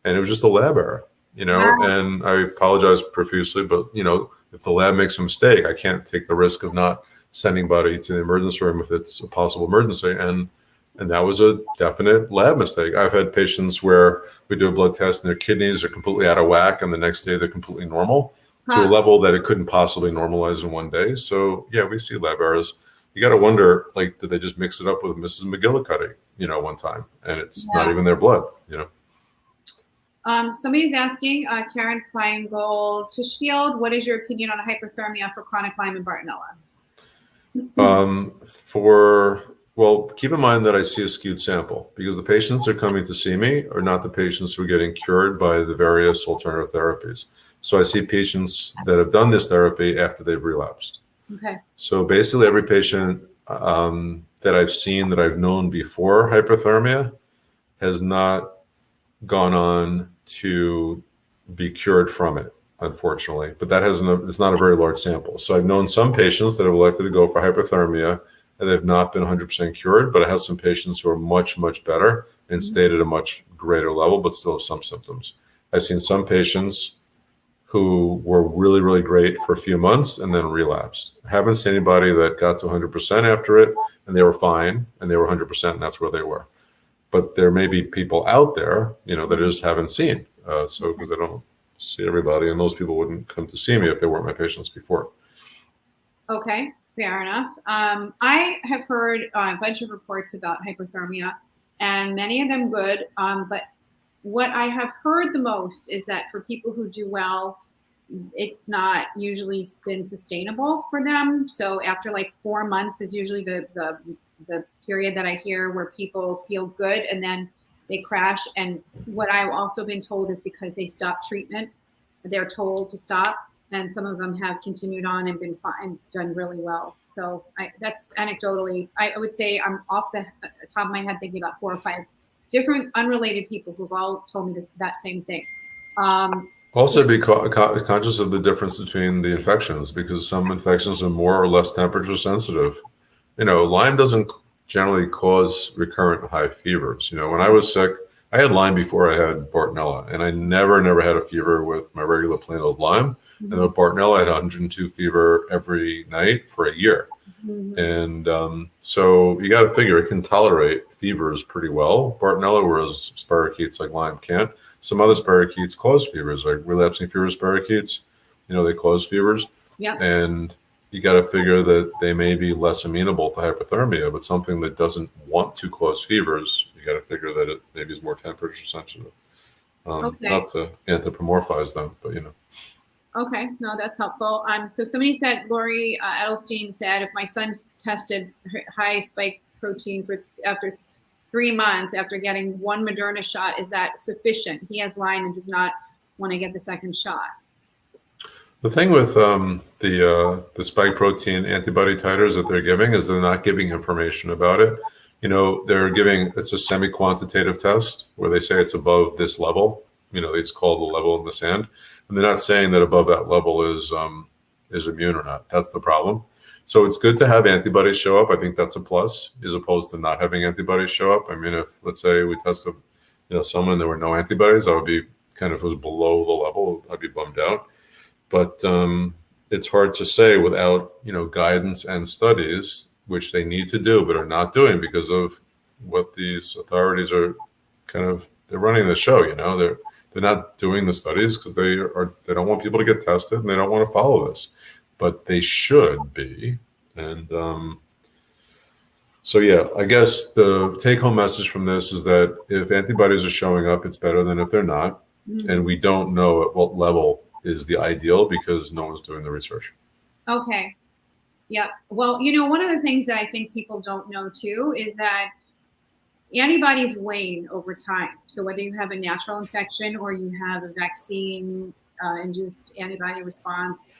And it was just a lab error, Wow. and I apologize profusely, but, if the lab makes a mistake, I can't take the risk of not sending somebody to the emergency room if it's a possible emergency. And that was a definite lab mistake. I've had patients where we do a blood test and their kidneys are completely out of whack, and the next day they're completely normal to a level that it couldn't possibly normalize in one day. So yeah, we see lab errors. You got to wonder, like, did they just mix it up with Mrs. McGillicuddy, one time, and it's not even their blood, Somebody's asking, Karen Feingold Tishfield, what is your opinion on hyperthermia for chronic Lyme and Bartonella? Well, keep in mind that I see a skewed sample, because the patients that are coming to see me are not the patients who are getting cured by the various alternative therapies. So I see patients that have done this therapy after they've relapsed. Okay. So basically every patient that I've seen that I've known before hyperthermia has not gone on to be cured from it, unfortunately. But it's not a very large sample. So I've known some patients that have elected to go for hyperthermia and they've not been 100% cured, but I have some patients who are much, much better and stayed at a much greater level, but still have some symptoms. I've seen some patients who were really, really great for a few months and then relapsed. I haven't seen anybody that got to 100% after it and they were fine and they were 100% and that's where they were. But there may be people out there, that I just haven't seen. So because I don't see everybody, and those people wouldn't come to see me if they weren't my patients before. Okay, fair enough. I have heard a bunch of reports about hyperthermia, and many of them good. But what I have heard the most is that for people who do well, it's not usually been sustainable for them. So after like 4 months is usually the period that I hear where people feel good and then they crash. And what I've also been told is because they stop treatment, they're told to stop. And some of them have continued on and been fine, done really well. So that's anecdotally, I would say I'm off the top of my head thinking about 4 or 5 different unrelated people who've all told me that same thing. Also be conscious of the difference between the infections, because some infections are more or less temperature sensitive. Lyme doesn't generally cause recurrent high fevers. When I was sick, I had Lyme before I had Bartonella, and I never had a fever with my regular plain old Lyme. And with Bartonella, I had 102 fever every night for a year. And so you got to figure it can tolerate fevers pretty well. Bartonella, whereas spirochetes like Lyme can't. Some other spirochetes cause fevers, like relapsing fever spirochetes. They cause fevers. Yeah. And you got to figure that they may be less amenable to hypothermia, but something that doesn't want to cause fevers, you got to figure that it maybe is more temperature sensitive. Not to anthropomorphize them, but Okay, no, that's helpful. So somebody said, Lori Edelstein said, if my son tested high spike protein after 3 months after getting 1 Moderna shot, is that sufficient? He has Lyme and does not want to get the second shot. The thing with the spike protein antibody titers that they're giving is they're not giving information about it. They're giving, it's a semi-quantitative test where they say it's above this level. It's called the level in the sand. And they're not saying that above that level is immune or not. That's the problem. So it's good to have antibodies show up. I think that's a plus, as opposed to not having antibodies show up. I mean, if let's say we tested, someone there were no antibodies, I would be if it was below the level, I'd be bummed out. But it's hard to say without guidance and studies, which they need to do but are not doing because of what these authorities are they're running the show. they're not doing the studies because they don't want people to get tested and they don't want to follow this, but they should be. And so yeah, I guess the take-home message from this is that if antibodies are showing up, it's better than if they're not, and we don't know at what level is the ideal because no one's doing the research. Okay. Yeah. Well, one of the things that I think people don't know too is that antibodies wane over time. So whether you have a natural infection or you have a vaccine induced antibody response,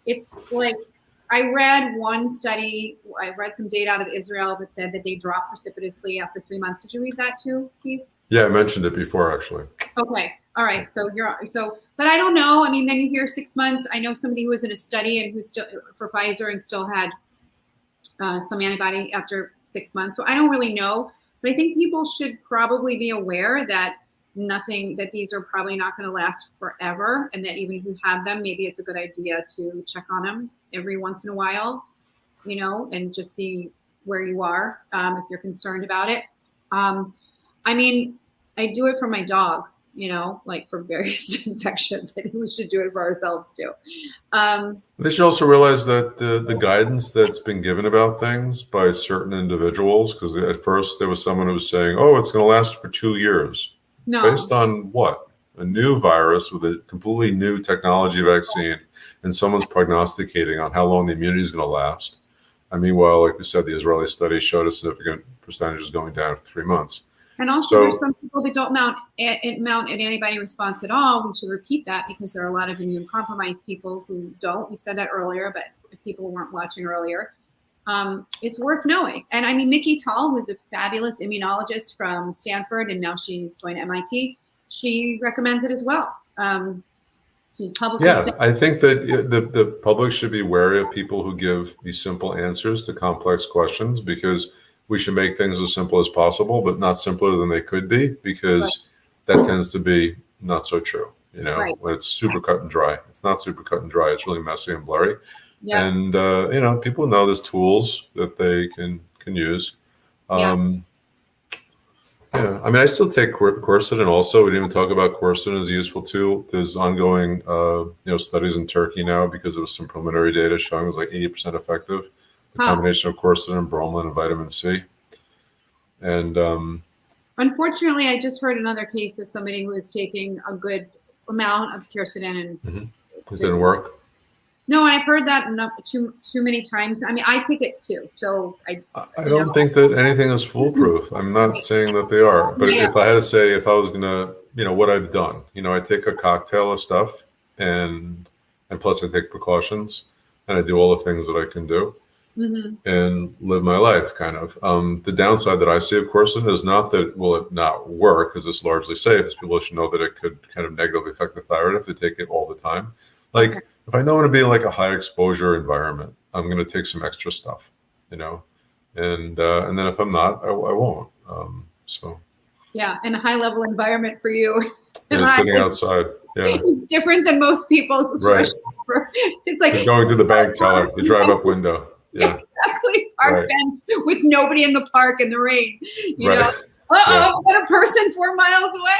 it's like, I read one study, I read some data out of Israel that said that they dropped precipitously after 3 months. Did you read that too, Steve? Yeah, I mentioned it before, actually. Okay. All right. But I don't know. I mean, then you hear 6 months. I know somebody who was in a study and who's still for Pfizer and still had some antibody after 6 months. So I don't really know, but I think people should probably be aware that that these are probably not going to last forever. And that even if you have them, maybe it's a good idea to check on them every once in a while, and just see where you are if you're concerned about it. I mean, I do it for my dog, like for various infections. I think we should do it for ourselves too. They should also realize that the guidance that's been given about things by certain individuals, because at first there was someone who was saying, oh, it's going to last for 2 years. No. Based on what? A new virus with a completely new technology vaccine, and someone's prognosticating on how long the immunity is going to last. And meanwhile, like we said, the Israeli study showed a significant percentages going down after 3 months. And also, there's some people that don't mount an antibody response at all. We should repeat that because there are a lot of immune compromised people who don't. We said that earlier, but if people weren't watching earlier, it's worth knowing. And I mean, Mickey Tall, who's a fabulous immunologist from Stanford, and now she's going to MIT, she recommends it as well. She's publicly Yeah, I think that the public should be wary of people who give these simple answers to complex questions, because we should make things as simple as possible, but not simpler than they could be, because that tends to be not so true. When it's super cut and dry, it's not super cut and dry. It's really messy and blurry. Yeah. And people know there's tools that they can use. Yeah, I mean, I still take quercetin. Also, we didn't even talk about quercetin as a useful tool. There's ongoing, studies in Turkey now because there was some preliminary data showing it was like 80% effective. The combination of quercetin, bromelain, and vitamin C. And unfortunately, I just heard another case of somebody who was taking a good amount of quercetin and it didn't work. No, and I've heard that too many times. I mean, I take it too, so I don't think that anything is foolproof. I'm not saying that they are, but if I had to say, if I was gonna, what I've done, I take a cocktail of stuff, and plus I take precautions, and I do all the things that I can do, and live my life. Kind of. The downside that I see, of course, is not that will it not work, because it's largely safe. As people should know that it could kind of negatively affect the thyroid if they take it all the time. Like, if I know I'm going to be in like a high exposure environment, I'm going to take some extra stuff, and then if I'm not, I won't. Yeah, and a high level environment for you. Sitting outside. Yeah, it's different than most people's. Right. It's like just going through the bank teller, the drive-up window. Yeah, exactly. Park bench with nobody in the park in the rain. You know. Yeah. Is that a person 4 miles away?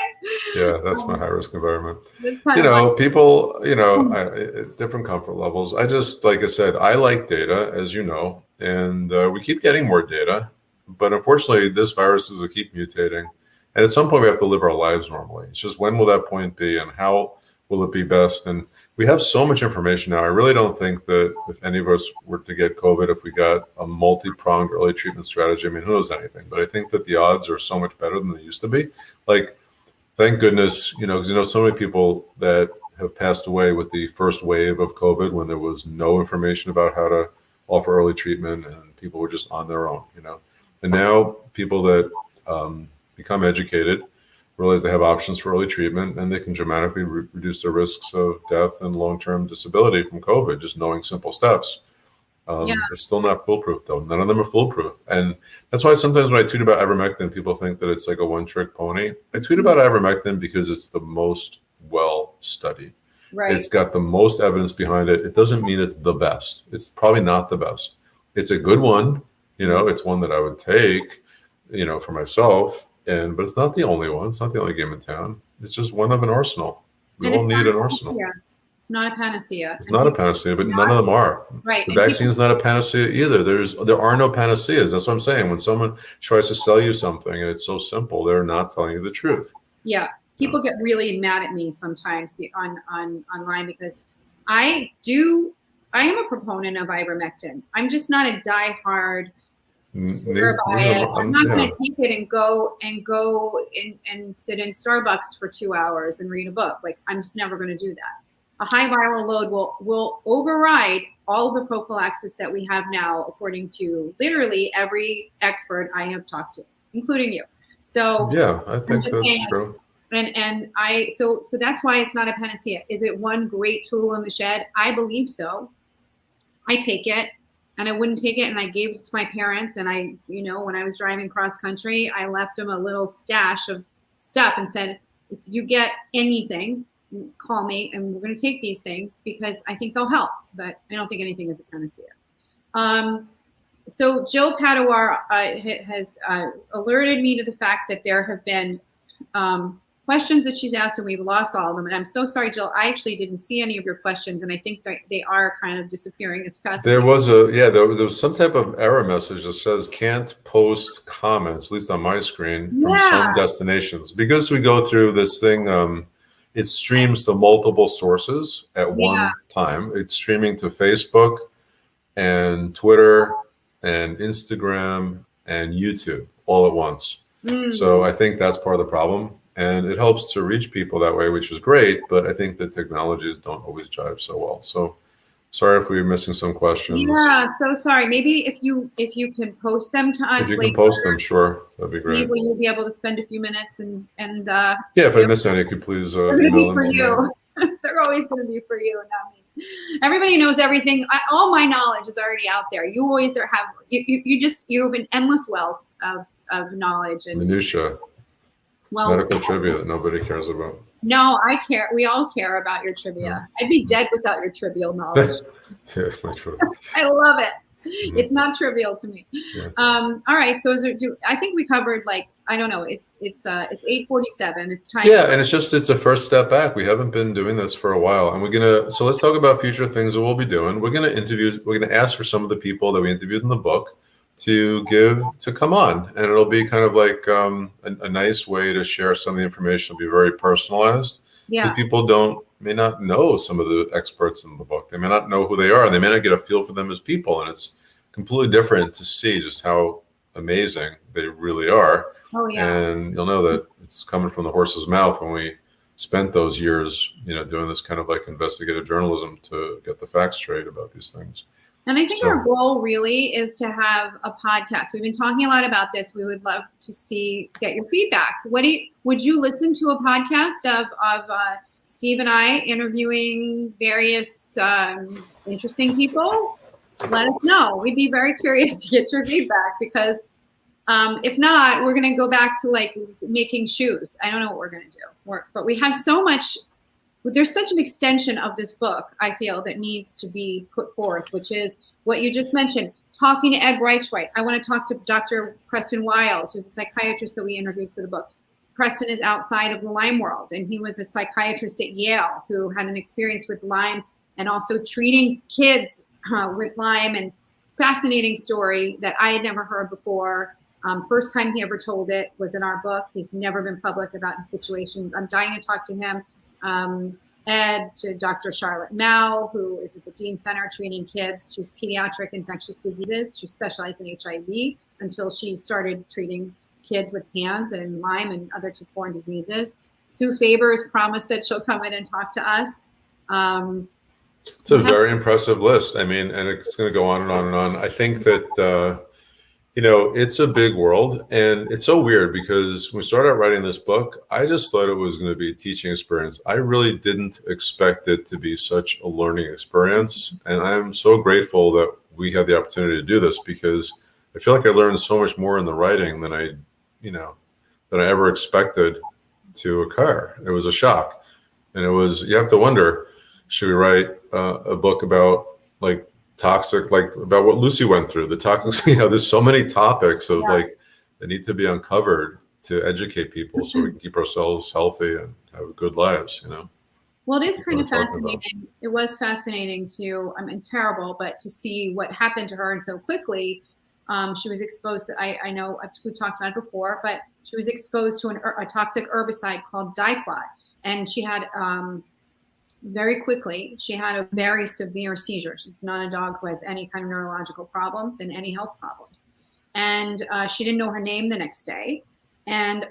Yeah, that's my high-risk environment. People, different comfort levels. I just, like I said, I like data, as you know, and we keep getting more data. But unfortunately, this virus is going to keep mutating. And at some point, we have to live our lives normally. It's just, when will that point be, and how will it be best? And we have so much information now. I really don't think that if any of us were to get COVID, if we got a multi-pronged early treatment strategy, I mean, who knows anything? But I think that the odds are so much better than they used to be. Like, thank goodness, because so many people that have passed away with the first wave of COVID, when there was no information about how to offer early treatment, and people were just on their own, And now people that become educated realize they have options for early treatment, and they can dramatically reduce their risks of death and long-term disability from COVID, just knowing simple steps. It's still not foolproof, though. None of them are foolproof. And that's why sometimes when I tweet about ivermectin, people think that it's like a one-trick pony. I tweet about ivermectin because it's the most well-studied. Right. It's got the most evidence behind it. It doesn't mean it's the best. It's probably not the best. It's a good one. It's one that I would take, for myself. but it's not the only one. It's not the only game in town. It's just one of an arsenal. We And all it's need not an a arsenal. panacea. It's not a panacea. It's And not a people panacea, but none not, of them are. right. The And vaccine people, is not a panacea either. There are no panaceas. That's what I'm saying. When someone tries to sell you something and it's so simple, they're not telling you the truth. yeah, people get really mad at me sometimes online because I am a proponent of ivermectin. I'm just not a diehard swear by it. I'm not going to take it and go and sit in Starbucks for 2 hours and read a book. Like, I'm just never going to do that. A high viral load will override all of the prophylaxis that we have now, according to literally every expert I have talked to, including you. So yeah, I think that's saying, true. So that's why it's not a panacea. Is it one great tool in the shed? I believe so. I take it, and I wouldn't take it, and I gave it to my parents. And I, when I was driving cross country, I left them a little stash of stuff and said, if you get anything, call me, and we're going to take these things because I think they'll help. But I don't think anything is a panacea. So Jill Padawar has alerted me to the fact that there have been questions that she's asked, and we've lost all of them. And I'm so sorry, Jill. I actually didn't see any of your questions, and I think that they are kind of disappearing as fast. There was some type of error message that says can't post comments, at least on my screen, from some destinations. Because we go through this thing, it streams to multiple sources at one time. It's streaming to Facebook and Twitter and Instagram and YouTube all at once. So I think that's part of the problem. And it helps to reach people that way, which is great. But I think the technologies don't always jive so well. So sorry if we're missing some questions. Yeah, so sorry. Maybe if you can post them to us. If you can post them, sure, that'd be great. Will you be able to spend a few minutes and yeah, if I miss any, could please they're going to be for you. They're always going to be for you, not me. Everybody knows everything. All my knowledge is already out there. You always have you have an endless wealth of knowledge and minutia. Well, medical trivia that nobody cares about. No, I care. We all care about your trivia. I'd be dead without your trivial knowledge. Yeah, that's true. I love it. It's not trivial to me. Yeah. All right. So I think we covered, like, I don't know. It's 8:47. It's time. Yeah, and it's a first step back. We haven't been doing this for a while, and so let's talk about future things that we'll be doing. We're gonna ask for some of the people that we interviewed in the book to come on, and it'll be kind of like a nice way to share some of the information. It'll be very personalized. Yeah. Because people may not know some of the experts in the book. They may not know who they are. They may not get a feel for them as people, and it's completely different to see just how amazing they really are. Oh yeah. And you'll know that it's coming from the horse's mouth when we spent those years, doing this kind of like investigative journalism to get the facts straight about these things. And I think our goal really is to have a podcast. We've been talking a lot about this. We would love to get your feedback. Would you listen to a podcast of Steve and I interviewing various interesting people? Let us know. We'd be very curious to get your feedback because if not, we're going to go back to like making shoes. I don't know what we're going to do. But we have so much. There's such an extension of this book, I feel, that needs to be put forth, which is what you just mentioned, talking to Ed Reichweit. I want to talk to Dr. Preston Wiles, who's a psychiatrist that we interviewed for the book. Preston is outside of the Lyme world, and he was a psychiatrist at Yale who had an experience with Lyme and also treating kids with Lyme, and fascinating story that I had never heard before. First time he ever told it was in our book. He's never been public about his situation. I'm dying to talk to him. Ed, to Dr. Charlotte Mao, who is at the Dean Center treating kids. She's pediatric infectious diseases. She specialized in HIV until she started treating kids with PANS and Lyme and other tick-borne diseases. Sue Faber's promised that she'll come in and talk to us. It's a very impressive list. I mean, and it's going to go on and on and on. I think that, it's a big world, and it's so weird because when we started out writing this book, I just thought it was going to be a teaching experience. I really didn't expect it to be such a learning experience. And I'm so grateful that we had the opportunity to do this because I feel like I learned so much more in the writing than I ever expected to occur. It was a shock. And you have to wonder, should we write a book about like toxic, like about what Lucy went through, the toxic, there's so many topics of like that need to be uncovered to educate people so we can keep ourselves healthy and have good lives, you know. Well, it is kind of What I'm talking about. fascinating. It was fascinating to, I mean, terrible, but to see what happened to her and so quickly. She was exposed to, I know we talked about it before, but she was exposed to a toxic herbicide called diclot. And she had, very quickly, she had a very severe seizure. She's not a dog who has any kind of neurological problems and any health problems. And she didn't know her name the next day. And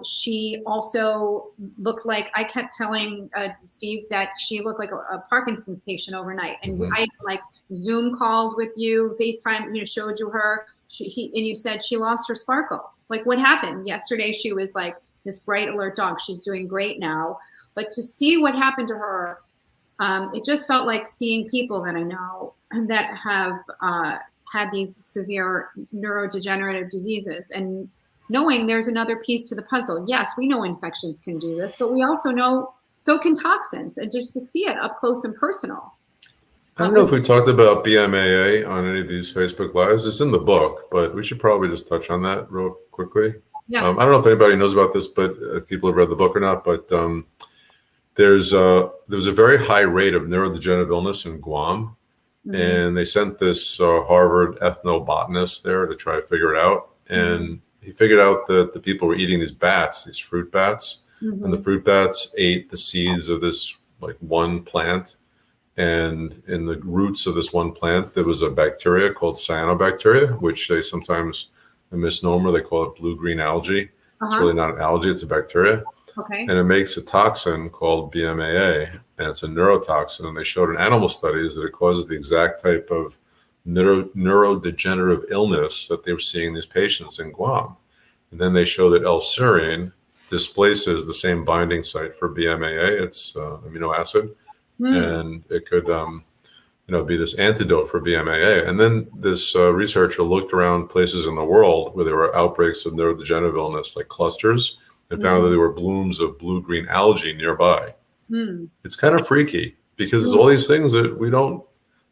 she also looked like, I kept telling Steve that she looked like a Parkinson's patient overnight. And I like Zoom called with you, FaceTime, you know, showed you her. And you said she lost her sparkle. Like, what happened? Yesterday she was like this bright, alert dog. She's doing great now. But to see what happened to her, it just felt like seeing people that I know that have had these severe neurodegenerative diseases, and knowing there's another piece to the puzzle. Yes, we know infections can do this, but we also know so can toxins, and just to see it up close and personal. I don't know if we talked about BMAA on any of these Facebook Lives. It's in the book, but we should probably just touch on that real quickly. Yeah. I don't know if anybody knows about this, but if people have read the book or not, but there was a very high rate of neurodegenerative illness in Guam. And they sent this Harvard ethnobotanist there to try to figure it out. And he figured out that the people were eating these bats, these fruit bats, and the fruit bats ate the seeds of this like one plant. And in the roots of this one plant, there was a bacteria called cyanobacteria, which they sometimes, a misnomer, they call it blue-green algae. It's really not an algae, it's a bacteria. Okay. And it makes a toxin called BMAA, and it's a neurotoxin. And they showed in animal studies that it causes the exact type of neurodegenerative illness that they were seeing in these patients in Guam. And then they show that L-serine displaces the same binding site for BMAA. It's amino acid, and it could be this antidote for BMAA. And then this researcher looked around places in the world where there were outbreaks of neurodegenerative illness, like clusters, and found that there were blooms of blue-green algae nearby. It's kind of freaky because there's all these things that we don't,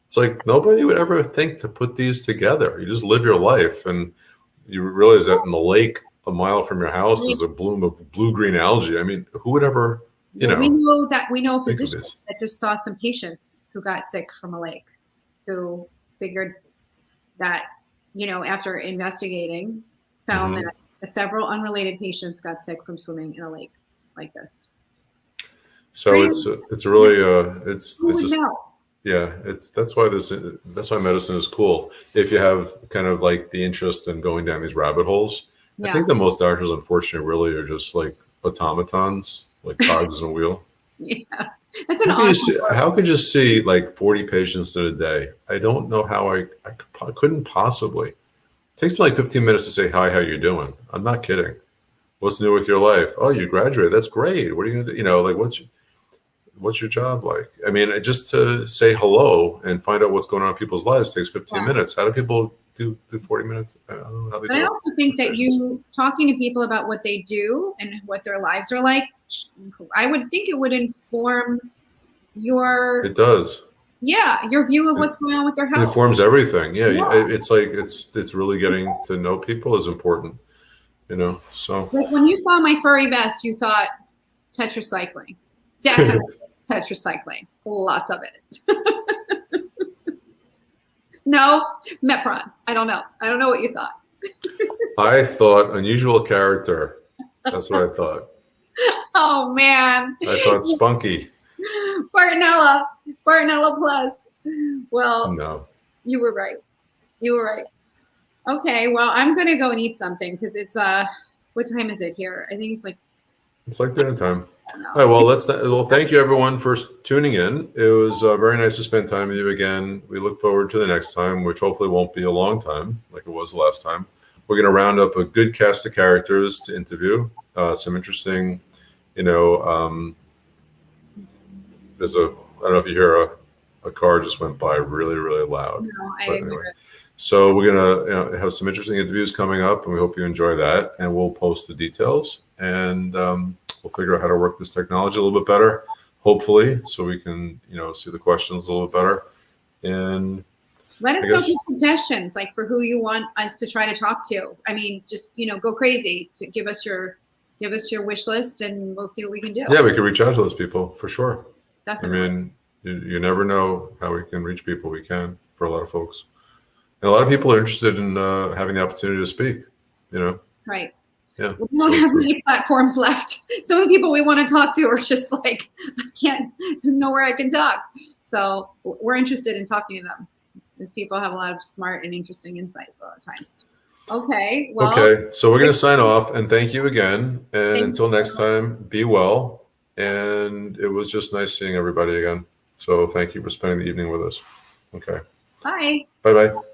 it's like nobody would ever think to put these together. You just live your life and you realize that in the lake a mile from your house is a bloom of blue-green algae. I mean, who would ever, we know physicians that just saw some patients who got sick from a lake, who figured that, after investigating, found that several unrelated patients got sick from swimming in a lake like this. So it's really it's just, yeah, that's why medicine is cool. If you have kind of like the interest in going down these rabbit holes. I think that most doctors, unfortunately, really are just like automatons, like cogs in a wheel. Yeah, that's an awesome. How could you see like 40 patients in a day? I don't know how I couldn't possibly. It takes me like 15 minutes to say, hi, how you doing? I'm not kidding. What's new with your life? Oh, you graduated. That's great. What are you going to do? Like, what's your job like? I mean, just to say hello and find out what's going on in people's lives takes 15 minutes. How do people do 40 minutes? I don't know how they do it. I also think that you talking to people about what they do and what their lives are like, I would think it would inform your... It does. Yeah, your view of what's going on with their health. It informs everything. Yeah. It's like it's really getting to know people is important, so. Like when you saw my furry vest, you thought tetracycline. Definitely tetracycline. Lots of it. No, Mepron. I don't know. I don't know what you thought. I thought unusual character. That's what I thought. Oh, man. I thought spunky. Bartonella plus. Well, no. You were right. Okay, well, I'm going to go and eat something because it's, what time is it here? I think it's like dinner time. All right, well, thank you everyone for tuning in. It was very nice to spend time with you again. We look forward to the next time, which hopefully won't be a long time like it was the last time. We're going to round up a good cast of characters to interview. Some interesting, I don't know if you hear a car just went by really, really loud. No, I didn't hear it. So we're going to have some interesting interviews coming up, and we hope you enjoy that. And we'll post the details, and we'll figure out how to work this technology a little bit better, hopefully, so we can, see the questions a little bit better. And Let I us know guess, your suggestions, like for who you want us to try to talk to. I mean, just, go crazy to give us your wish list, and we'll see what we can do. yeah, we could reach out to those people for sure. Definitely. I mean, you never know how we can reach people. We can for a lot of folks. And a lot of people are interested in having the opportunity to speak, Right. Yeah. We don't have So many platforms left. Some of the people we want to talk to are just like, I can't, there's nowhere I can talk. So we're interested in talking to them, because people have a lot of smart and interesting insights a lot of times. Okay. Well, okay. So we're going to sign off, and thank you again. And thank until you. next time, be well. And it was just nice seeing everybody again. So thank you for spending the evening with us. Okay. Bye. Bye-bye.